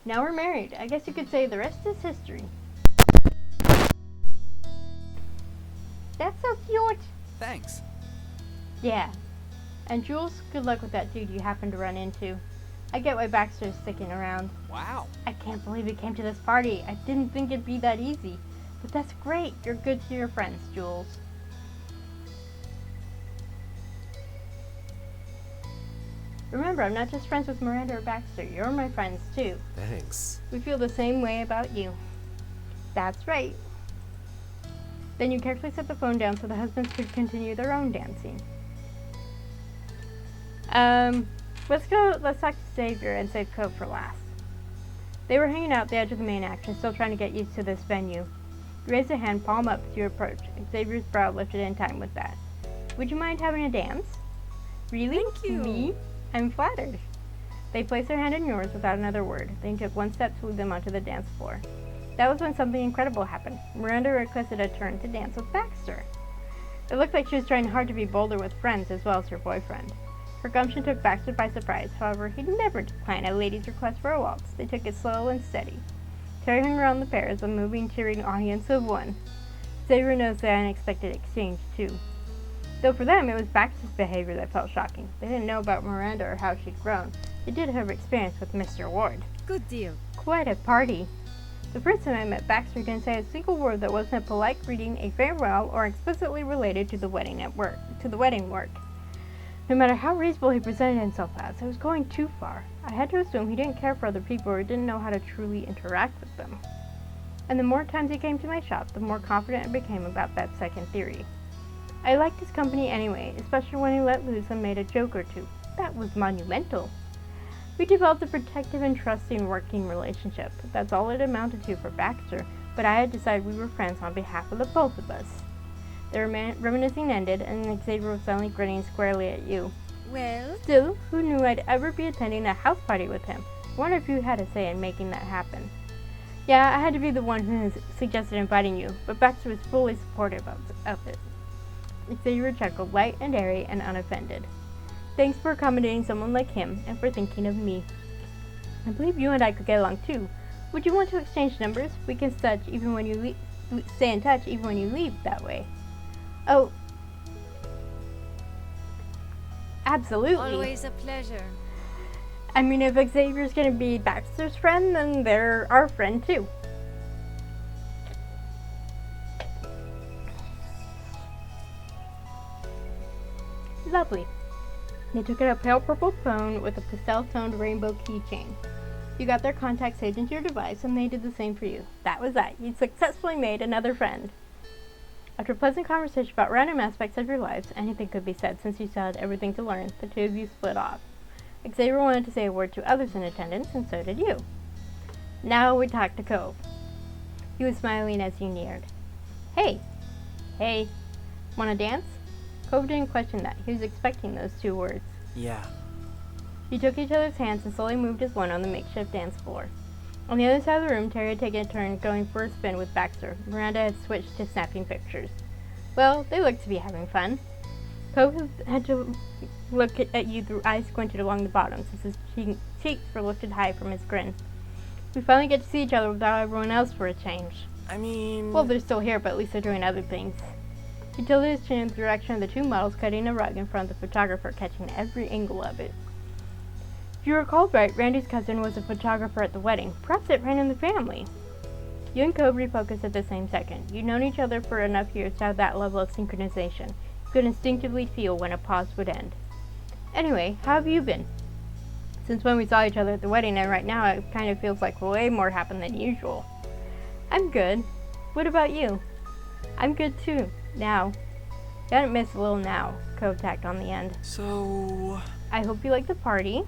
Now we're married. I guess you could say the rest is history. That's so cute. Thanks. Yeah. And Jules, good luck with that dude you happened to run into. I get why Baxter is sticking around. Wow. I can't believe he came to this party. I didn't think it'd be that easy. But that's great. You're good to your friends, Jules. Remember, I'm not just friends with Miranda or Baxter. You're my friends, too. Thanks. We feel the same way about you. That's right. Then you carefully set the phone down so the husbands could continue their own dancing. Let's talk to Xavier and save Cove for last. They were hanging out at the edge of the main action, still trying to get used to this venue. You raised a hand, palm up as you approached. Xavier's brow lifted in time with that. Would you mind having a dance? Really? Thank you. Me? I'm flattered. They placed their hand in yours without another word. Then you took one step to lead them onto the dance floor. That was when something incredible happened. Miranda requested a turn to dance with Baxter. It looked like she was trying hard to be bolder with friends as well as her boyfriend. Her gumption took Baxter by surprise. However, he'd never decline a lady's request for a waltz. They took it slow and steady, carrying around the pair as a moving, cheering audience of one. Xavier noticed the unexpected exchange, too. Though for them, it was Baxter's behavior that felt shocking. They didn't know about Miranda or how she'd grown. They did have experience with Mr. Ward. Good deal. Quite a party. The first time I met Baxter didn't say a single word that wasn't a polite greeting, a farewell, or explicitly related to the wedding work. No matter how reasonable he presented himself as, it was going too far. I had to assume he didn't care for other people or didn't know how to truly interact with them. And the more times he came to my shop, the more confident I became about that second theory. I liked his company anyway, especially when he let loose and made a joke or two. That was monumental. We developed a protective and trusting working relationship. That's all it amounted to for Baxter, but I had decided we were friends on behalf of the both of us. The reminiscing ended, and Xavier was suddenly grinning squarely at you. Well, Still, who knew I'd ever be attending a house party with him? Wonder if you had a say in making that happen. Yeah, I had to be the one who suggested inviting you, but Baxter was fully supportive of it. Xavier chuckled, light and airy and unoffended. Thanks for accommodating someone like him, and for thinking of me. I believe you and I could get along too. Would you want to exchange numbers? We can stay in touch even when you leave that way. Oh, absolutely. Always a pleasure. I mean, if Xavier's gonna be Baxter's friend, then they're our friend too. Lovely. They took out a pale purple phone with a pastel-toned rainbow keychain. You got their contact saved into your device, and they did the same for you. That was that. You'd successfully made another friend. After a pleasant conversation about random aspects of your lives, anything could be said since you still had everything to learn, the two of you split off. Xavier wanted to say a word to others in attendance, and so did you. Now we talk to Cove. He was smiling as you neared. Hey. Hey. Wanna dance? Cove didn't question that. He was expecting those two words. Yeah. You took each other's hands and slowly moved as one on the makeshift dance floor. On the other side of the room, Terry had taken a turn going for a spin with Baxter. Miranda had switched to snapping pictures. Well, they looked to be having fun. Cove had to look at you through eyes squinted along the bottom since his cheeks were lifted high from his grin. We finally get to see each other without everyone else for a change. I mean... Well, they're still here, but at least they're doing other things. He tilted his chin in the direction of the two models cutting a rug in front of the photographer, catching every angle of it. If you recall right, Randy's cousin was a photographer at the wedding. Perhaps it ran in the family. You and Cove refocused at the same second. You'd known each other for enough years to have that level of synchronization. You could instinctively feel when a pause would end. Anyway, how have you been? Since when we saw each other at the wedding, and right now it kind of feels like way more happened than usual. I'm good. What about you? I'm good too. Now. You hadn't missed a little now, Cove tacked on the end. So... I hope you liked the party.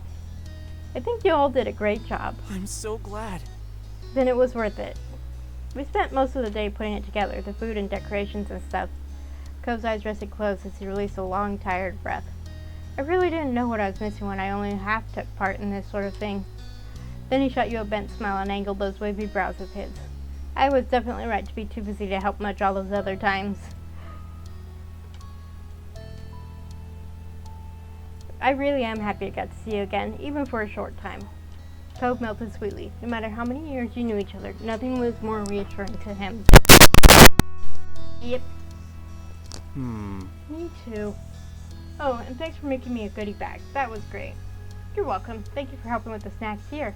I think you all did a great job. I'm so glad. Then it was worth it. We spent most of the day putting it together, the food and decorations and stuff. Cove's eyes rested closed as he released a long, tired breath. I really didn't know what I was missing when I only half took part in this sort of thing. Then he shot you a bent smile and angled those wavy brows of his. I was definitely right to be too busy to help much all those other times. I really am happy I got to see you again, even for a short time. Cove melted sweetly. No matter how many years you knew each other, nothing was more reassuring to him. Yep. Me too. Oh, and thanks for making me a goodie bag. That was great. You're welcome. Thank you for helping with the snacks here.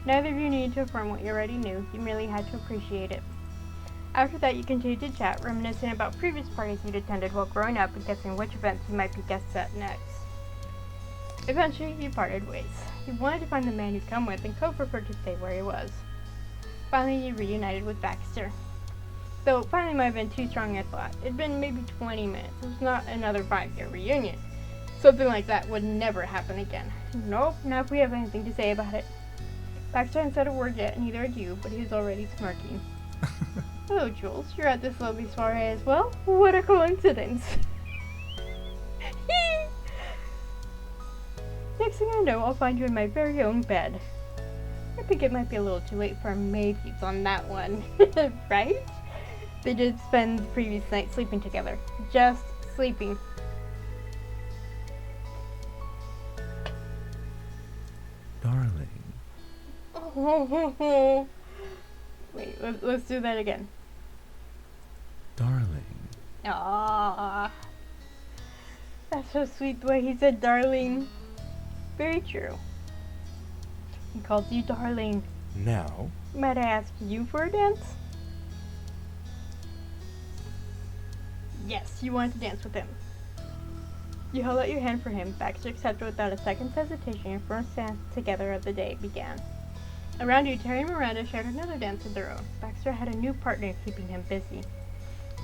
Neither of you needed to affirm what you already knew. You merely had to appreciate it. After that, you continued to chat, reminiscing about previous parties you'd attended while growing up and guessing which events you might be guests at next. Eventually, you parted ways. You wanted to find the man you'd come with, and Cove preferred to stay where he was. Finally, you reunited with Baxter. Though finally might have been too strong a thought. It'd been maybe 20 minutes. It was not another 5-year reunion. Something like that would never happen again. Nope, not if we have anything to say about it. Baxter hadn't said a word yet, and neither had you, but he was already smirking. Hello, Jules. You're at this lovely soiree as well? What a coincidence. Next thing I know, I'll find you in my very own bed. I think it might be a little too late for maybees on that one, right? They did spend the previous night sleeping together. Just sleeping. Darling. Oh. Wait, let's do that again. Darling. Aww. That's so sweet the way he said darling. Very true. He calls you darling. Now? Might I ask you for a dance? Yes, you wanted to dance with him. You held out your hand for him. Baxter accepted without a second's hesitation. Your first dance together of the day began. Around you, Terry and Miranda shared another dance of their own. Baxter had a new partner keeping him busy.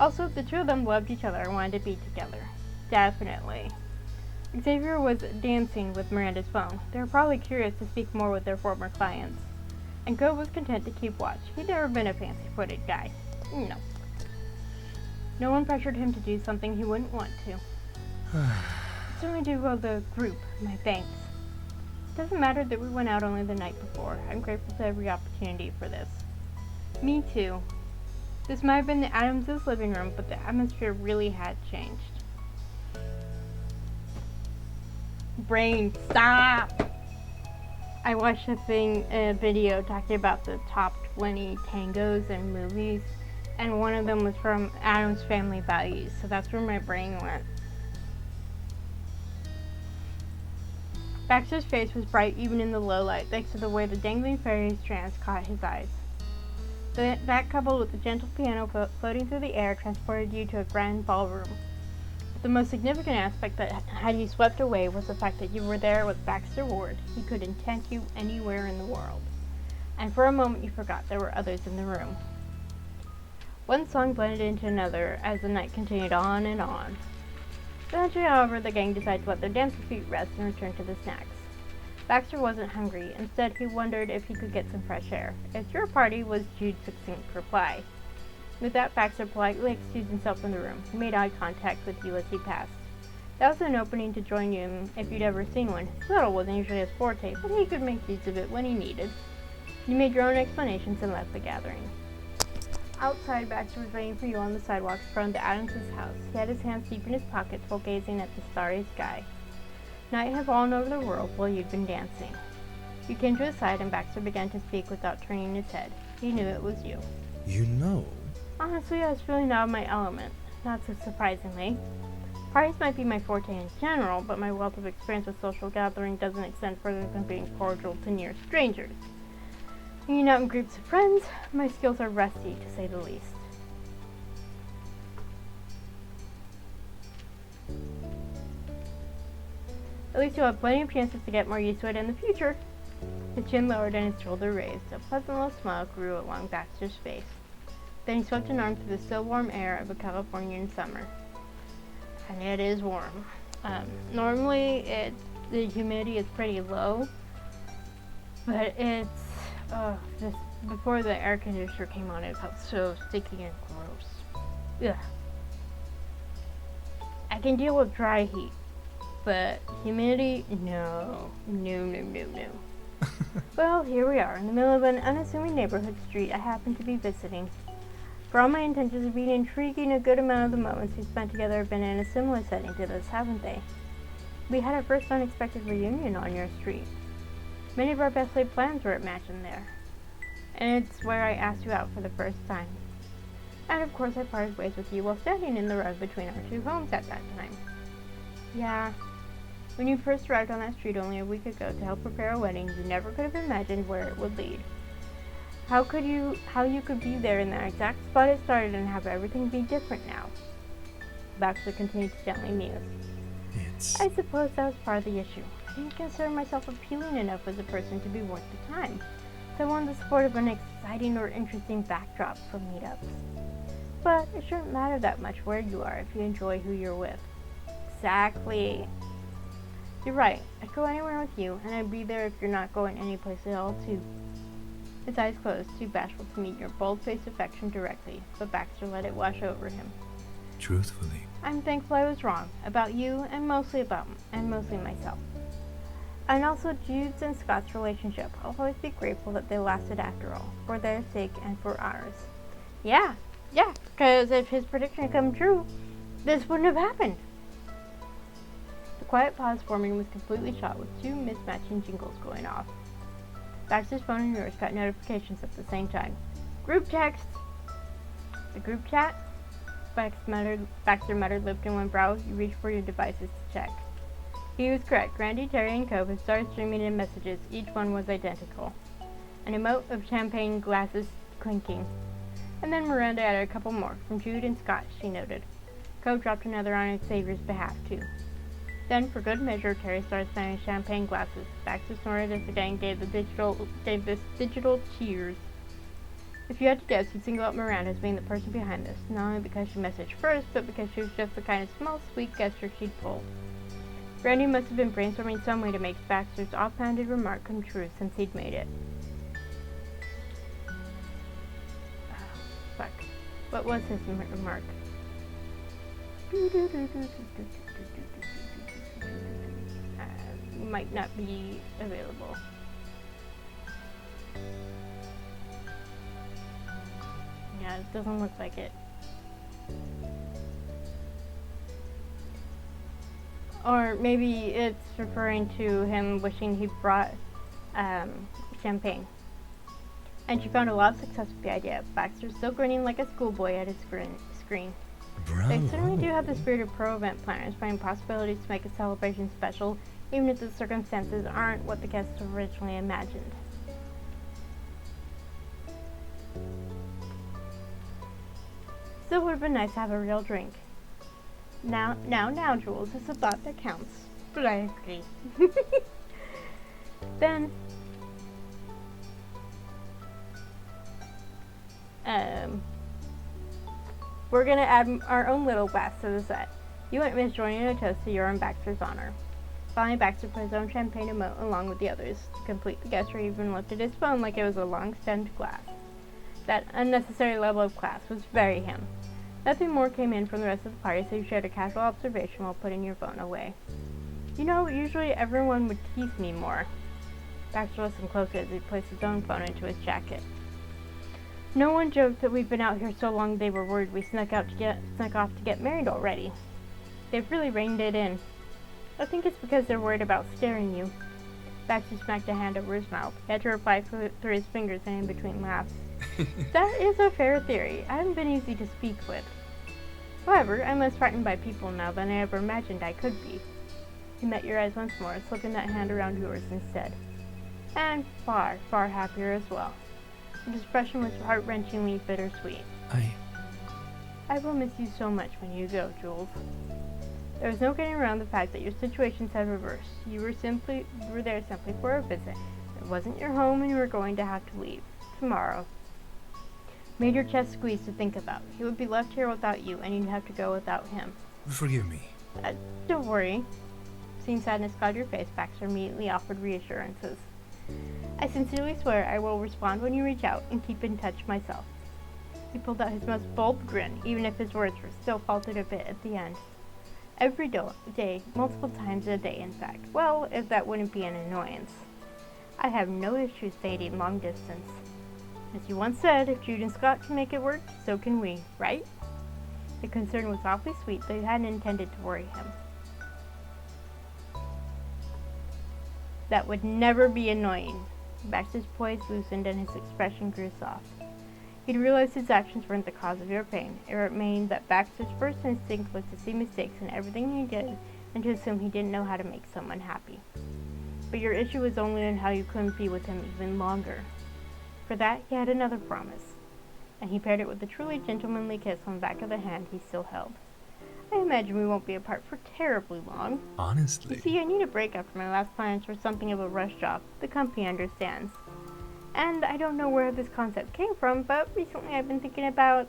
Also, the two of them loved each other and wanted to be together. Definitely. Xavier was dancing with Miranda's phone. They were probably curious to speak more with their former clients. And Cove was content to keep watch. He'd never been a fancy-footed guy. No. No one pressured him to do something he wouldn't want to. Certainly do owe the group my thanks. It doesn't matter that we went out only the night before. I'm grateful to every opportunity for this. Me too. This might have been the Adams' living room, but the atmosphere really had changed. Brain, stop! I watched a video talking about the top 20 tangos in movies, and one of them was from Adam's Family Values, so that's where my brain went. Baxter's face was bright even in the low light, thanks to the way the dangling fairy strands caught his eyes. That coupled with the gentle piano floating through the air transported you to a grand ballroom. But the most significant aspect that had you swept away was the fact that you were there with Baxter Ward. He could intent you anywhere in the world. And for a moment you forgot there were others in the room. One song blended into another as the night continued on and on. Eventually, however, the gang decided to let their dancing feet rest and return to the snacks. Baxter wasn't hungry. Instead, he wondered if he could get some fresh air. "It's your party," was Jude's succinct reply. With that, Baxter politely excused himself from the room. He made eye contact with you as he passed. That was an opening to join you if you'd ever seen one. Little wasn't usually his forte, but he could make use of it when he needed. You made your own explanations and left the gathering. Outside, Baxter was waiting for you on the sidewalk in front of the Adams' house. He had his hands deep in his pockets while gazing at the starry sky. Night had fallen over the world while you'd been dancing. You came to his side and Baxter began to speak without turning his head. He knew it was you. You know? Honestly, I was feeling out of my element. Not so surprisingly. Parties might be my forte in general, but my wealth of experience with social gathering doesn't extend further than being cordial to near strangers. Hanging out in groups of friends, my skills are rusty, to say the least. At least you'll have plenty of chances to get more used to it in the future. His chin lowered and his shoulder raised. A pleasant little smile grew along Baxter's face. Then he swept an arm through the still warm air of a Californian summer. And it is warm. Normally, the humidity is pretty low, but it's just before the air conditioner came on, it felt so sticky and gross. Ugh. I can deal with dry heat, but humidity, no. Well, here we are, in the middle of an unassuming neighborhood street I happen to be visiting. For all my intentions of being intriguing, a good amount of the moments we spent together have been in a similar setting to this, haven't they? We had our first unexpected reunion on your street. Many of our best laid plans were imagined there. And it's where I asked you out for the first time. And of course I parted ways with you while standing in the road between our two homes at that time. Yeah, when you first arrived on that street only a week ago to help prepare a wedding, you never could have imagined where it would lead. How you could be there in that exact spot it started and have everything be different now? Baxter continued to gently muse. I suppose that was part of the issue. I didn't consider myself appealing enough as a person to be worth the time. So I wanted the support of an exciting or interesting backdrop for meetups. But it shouldn't matter that much where you are if you enjoy who you're with. Exactly. You're right. I'd go anywhere with you, and I'd be there if you're not going anyplace at all, too. His eyes closed, too bashful to meet your bold-faced affection directly, but Baxter let it wash over him. Truthfully. I'm thankful I was wrong, about you, and mostly myself. And also Jude's and Scott's relationship. I'll always be grateful that they lasted after all, for their sake and for ours. Yeah, because if his prediction had come true, this wouldn't have happened. The quiet pause forming was completely shot with two mismatching jingles going off. Baxter's phone and yours got notifications at the same time. Group text! The group chat? Baxter muttered, lifting one brow. You reached for your devices to check. He was correct. Randy, Terry, and Cove had started streaming in messages. Each one was identical. An emote of champagne glasses clinking. And then Miranda added a couple more, from Jude and Scott, she noted. Cove dropped another on Xavier's behalf, too. Then, for good measure, Terry started signing champagne glasses. Baxter snorted as the gang gave this digital cheers. If you had to guess, you'd single out Miranda as being the person behind this, not only because she messaged first, but because she was just the kind of small, sweet gesture she'd pull. Randy must have been brainstorming some way to make Baxter's offhanded remark come true since he'd made it. Fuck. What was his remark? Might not be available. Yeah, it doesn't look like it. Or maybe it's referring to him wishing he brought champagne. And she found a lot of success with the idea. Baxter's still grinning like a schoolboy at his screen. Bravo. They certainly do have the spirit of pro-event planners, finding possibilities to make a celebration special, even if the circumstances aren't what the guests originally imagined. Still would have been nice to have a real drink. Now, Jules, it's a thought that counts. But I agree. Then, we're gonna add our own little glass to the set. You and Miss joining a toast to your and Baxter's honor. Finally, Baxter put his own champagne emote along with the others. To complete the gesture, he even looked at his phone like it was a long-stemmed glass. That unnecessary level of class was very him. Nothing more came in from the rest of the party, so you shared a casual observation while putting your phone away. You know, usually everyone would tease me more. Baxter listened closely as he placed his own phone into his jacket. No one joked that we've been out here so long they were worried we snuck off to get married already. They've really reined it in. I think it's because they're worried about scaring you. Baxter smacked a hand over his mouth. He had to reply through his fingers and in between laughs. That is a fair theory. I haven't been easy to speak with. However, I'm less frightened by people now than I ever imagined I could be. He met your eyes once more, slipping that hand around yours instead. And far, far happier as well. His expression was heart-wrenchingly bittersweet. I will miss you so much when you go, Jules. There was no getting around the fact that your situations had reversed. You were there simply for a visit. It wasn't your home and you were going to have to leave. Tomorrow. Made your chest squeeze to think about. He would be left here without you and you'd have to go without him. Forgive me. Don't worry. Seeing sadness cloud your face, Baxter immediately offered reassurances. I sincerely swear I will respond when you reach out and keep in touch myself. He pulled out his most bold grin, even if his words were still faltered a bit at the end. Every day, multiple times a day in fact. Well, if that wouldn't be an annoyance. I have no issues dating long distance. As you once said, if Jude and Scott can make it work, so can we, right? The concern was awfully sweet, though you hadn't intended to worry him. That would never be annoying. Baxter's poise loosened and his expression grew soft. He'd realized his actions weren't the cause of your pain. It remained that Baxter's first instinct was to see mistakes in everything he did and to assume he didn't know how to make someone happy. But your issue was only in how you couldn't be with him even longer. For that, he had another promise, and he paired it with a truly gentlemanly kiss on the back of the hand he still held. I imagine we won't be apart for terribly long. Honestly. You see, I need a break after my last plans for something of a rush job. The company understands. And I don't know where this concept came from, but recently I've been thinking about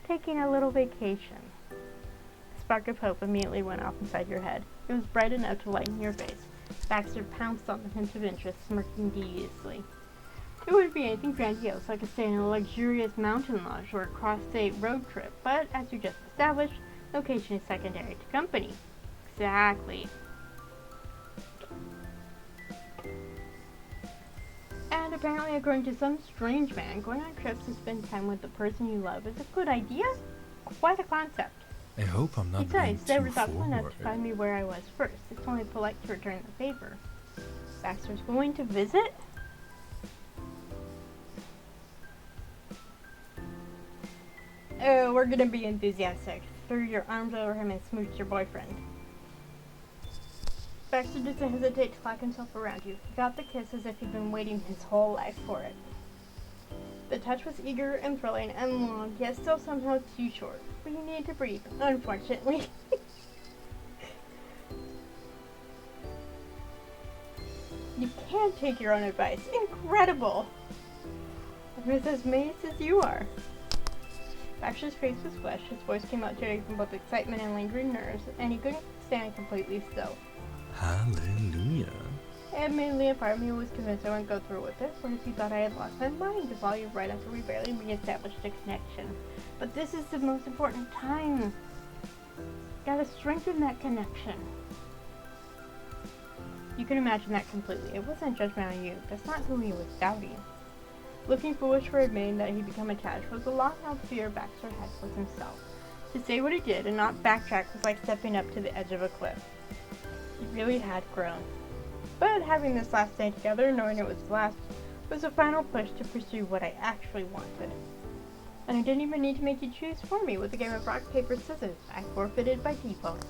taking a little vacation. A spark of hope immediately went off inside your head. It was bright enough to lighten your face. Baxter pounced on the hint of interest, smirking deviously. It wouldn't be anything grandiose, like a stay in a luxurious mountain lodge or a cross-state road trip, but as you just established, location is secondary to company. Exactly. And apparently, according to some strange man, going on trips to spend time with the person you love is a good idea? Quite a concept. I hope I'm not being Besides, they were too thoughtful enough forward. to find me where I was first. It's only polite to return the favor. Baxter's going to visit? Oh, we're gonna be enthusiastic. Throw your arms over him and smooch your boyfriend. Baxter doesn't hesitate to clap himself around you. He got the kiss as if he'd been waiting his whole life for it. The touch was eager and thrilling and long, yet still somehow too short. But you needed to breathe, unfortunately. You can take your own advice. Incredible! I'm as amazed as you are. Baxter's face was flushed, his voice came out jittery from both excitement and lingering nerves, and he couldn't stand completely still. Hallelujah. Admittedly, a part of me was convinced I wouldn't go through with it, whereas he thought I had lost my mind to follow you right after we barely re-established a connection. But this is the most important time. Gotta strengthen that connection. You can imagine that completely. It wasn't a judgment on you. That's not who he was doubting. Looking foolish for admitting that he'd become attached was a long-held fear Baxter had with himself. To say what he did and not backtrack was like stepping up to the edge of a cliff. He really had grown. But having this last day together, knowing it was the last, was a final push to pursue what I actually wanted. And I didn't even need to make you choose for me with a game of rock, paper, scissors. I forfeited by default.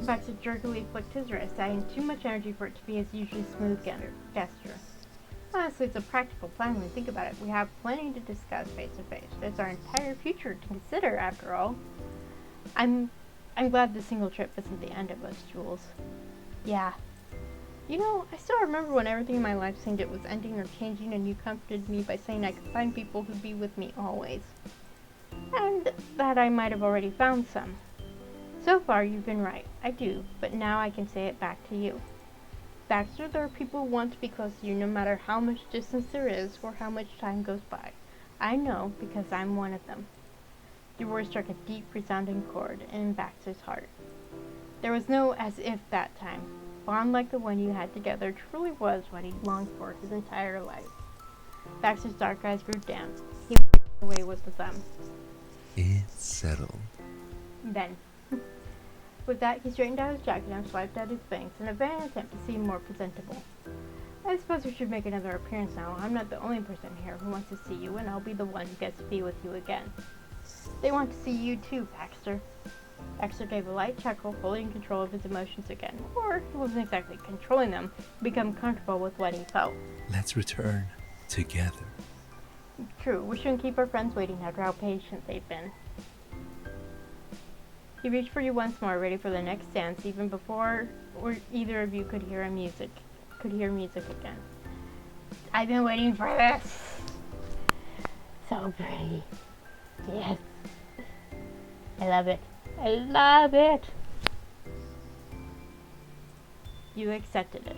Baxter jerkily flicked his wrist, adding too much energy for it to be his usually smooth gesture. Honestly, it's a practical plan when you think about it. We have plenty to discuss face to face. It's our entire future to consider, after all. I'm glad the single trip isn't the end of us, Jules. Yeah. You know, I still remember when everything in my life seemed it was ending or changing, and you comforted me by saying I could find people who'd be with me always. And that I might have already found some. So far, you've been right. I do, but now I can say it back to you. Baxter, there are people who want to be close to you no matter how much distance there is or how much time goes by. I know because I'm one of them. Your words struck a deep, resounding chord in Baxter's heart. There was no as if that time. Bond like the one you had together truly was what he'd longed for his entire life. Baxter's dark eyes grew dim. He walked away with the thumb. It's settled. Then, with that, he straightened out his jacket and swiped out his bangs in a vain attempt to seem more presentable. I suppose we should make another appearance now. I'm not the only person here who wants to see you, and I'll be the one who gets to be with you again. They want to see you too, Baxter. Baxter gave a light chuckle, fully in control of his emotions again. Or, he wasn't exactly controlling them, become comfortable with what he felt. Let's return together. True, we shouldn't keep our friends waiting after how patient they've been. He reached for you once more, ready for the next dance, even before either of you could hear music again. I've been waiting for this. So pretty. Yes. I love it. I love it. You accepted it.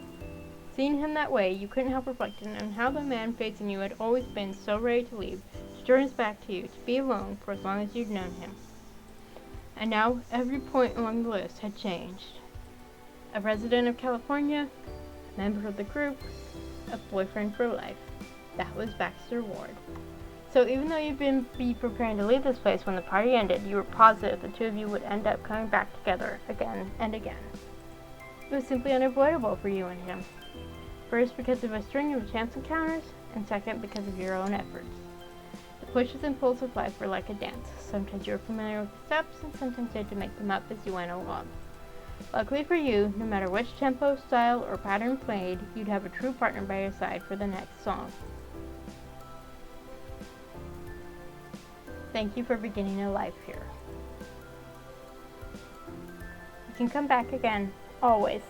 Seeing him that way, you couldn't help reflecting on how the man facing you had always been so ready to leave, to turn his back to you, to be alone for as long as you'd known him. And now every point along the list had changed. A resident of California, a member of the group, a boyfriend for life. That was Baxter Ward. So even though you'd be preparing to leave this place when the party ended, you were positive the two of you would end up coming back together again and again. It was simply unavoidable for you and him. First, because of a string of chance encounters, and second, because of your own efforts. The pushes and pulls of life were like a dance. Sometimes you were familiar with the steps, and sometimes you had to make them up as you went along. Luckily for you, no matter which tempo, style, or pattern played, you'd have a true partner by your side for the next song. Thank you for beginning a life here. You can come back again, always.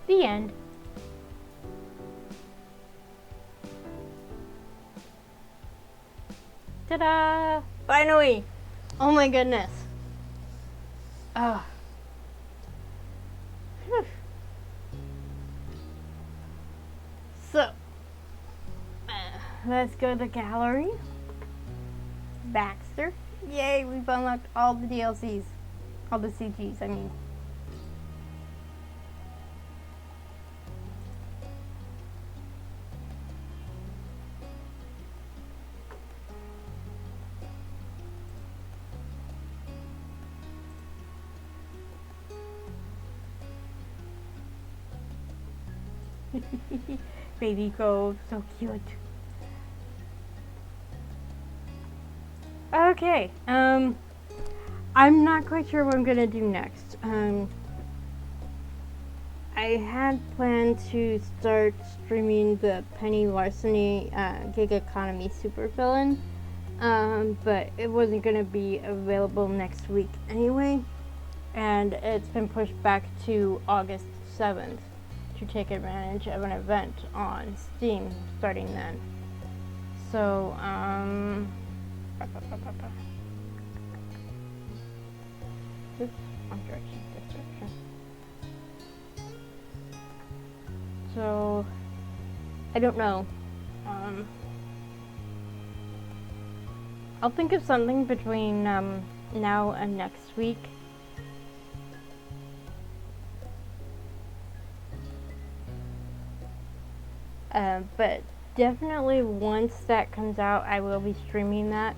The end. Ta-da! Finally! Oh my goodness. Oh. Whew. So, let's go to the gallery. Baxter. Yay, we've unlocked all the DLCs. All the CGs, I mean. Baby Gold, so cute. Okay, I'm not quite sure what I'm gonna do next. I had planned to start streaming the Penny Larceny Gig Economy Supervillain, but it wasn't gonna be available next week anyway, and it's been pushed back to August 7th. To take advantage of an event on Steam starting then. So, oops, wrong direction, this direction. So, I don't know. I'll think of something between now and next week. But definitely once that comes out, I will be streaming that.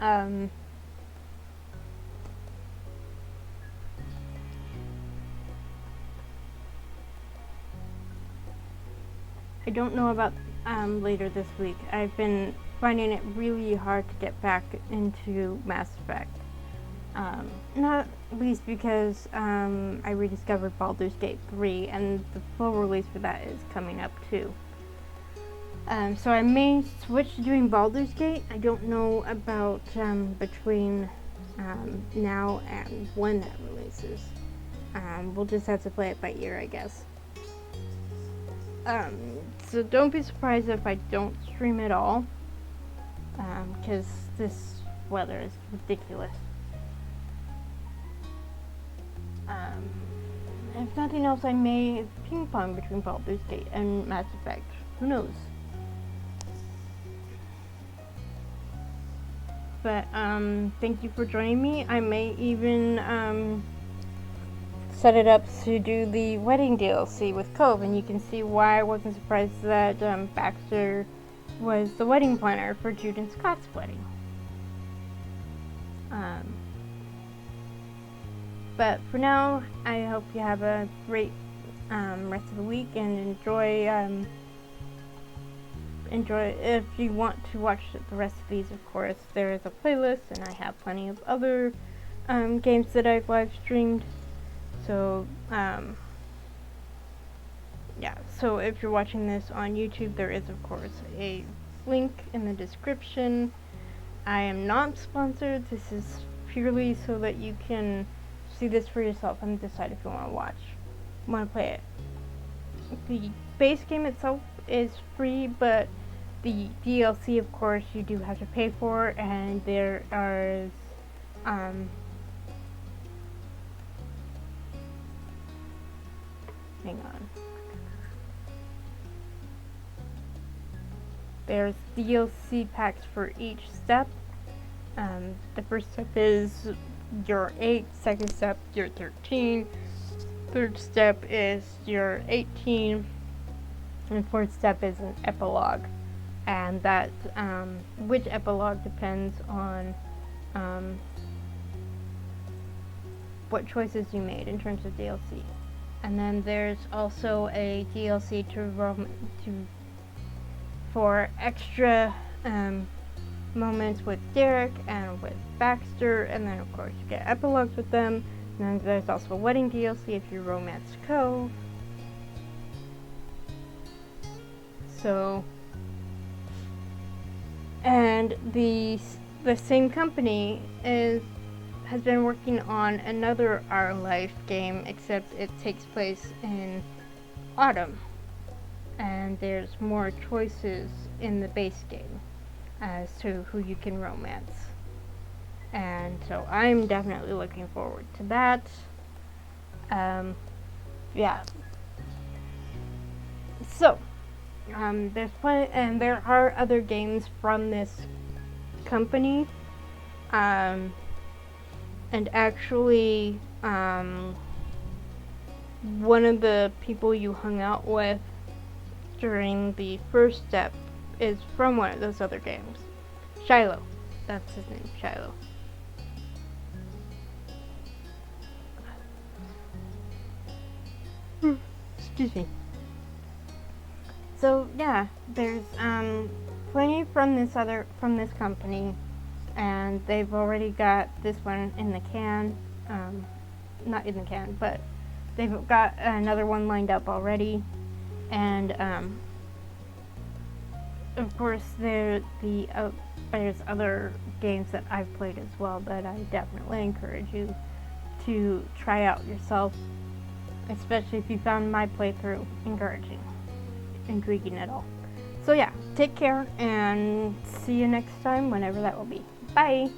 I don't know about later this week. I've been finding it really hard to get back into Mass Effect. Not least because I rediscovered Baldur's Gate 3 and the full release for that is coming up too. So I may switch to doing Baldur's Gate. I don't know about between now and when that releases. We'll just have to play it by ear, I guess. So don't be surprised if I don't stream at all, because this weather is ridiculous. If nothing else, I may ping pong between Baldur's Gate and Mass Effect. Who knows? But thank you for joining me. I may even set it up to do the wedding DLC with Cove, and you can see why I wasn't surprised that Baxter was the wedding planner for Jude and Scott's wedding. But for now, I hope you have a great rest of the week and enjoy. If you want to watch the rest of these, of course, there is a playlist, and I have plenty of other games that I've live streamed. So yeah, so if you're watching this on YouTube, there is of course a link in the description. I am not sponsored. This is purely so that you can see this for yourself and decide if you want to play it. The base game itself is free, but the DLC, of course, you do have to pay for, and there are hang on. There's DLC packs for each step. The first step is your 8, second step your 13, third step is your 18, and fourth step is an epilogue. And that which epilogue depends on what choices you made in terms of DLC. And then there's also a DLC for extra moments with Derek and with Baxter, and then of course you get epilogues with them. And then there's also a wedding DLC if you romance Cove. So, and the same company has been working on another Our Life game, except it takes place in autumn, and there's more choices in the base game as to who you can romance. And so I'm definitely looking forward to that. Yeah. So, there's plenty, and there are other games from this company. And actually, one of the people you hung out with during the first step is from one of those other games. Shiloh. That's his name, Shiloh. Excuse me. So yeah, there's plenty from this company, and they've already got this one in the can. Not in the can, but they've got another one lined up already. And of course there's other games that I've played as well that I definitely encourage you to try out yourself, especially if you found my playthrough encouraging, intriguing at all. So yeah, take care and see you next time, whenever that will be. Bye!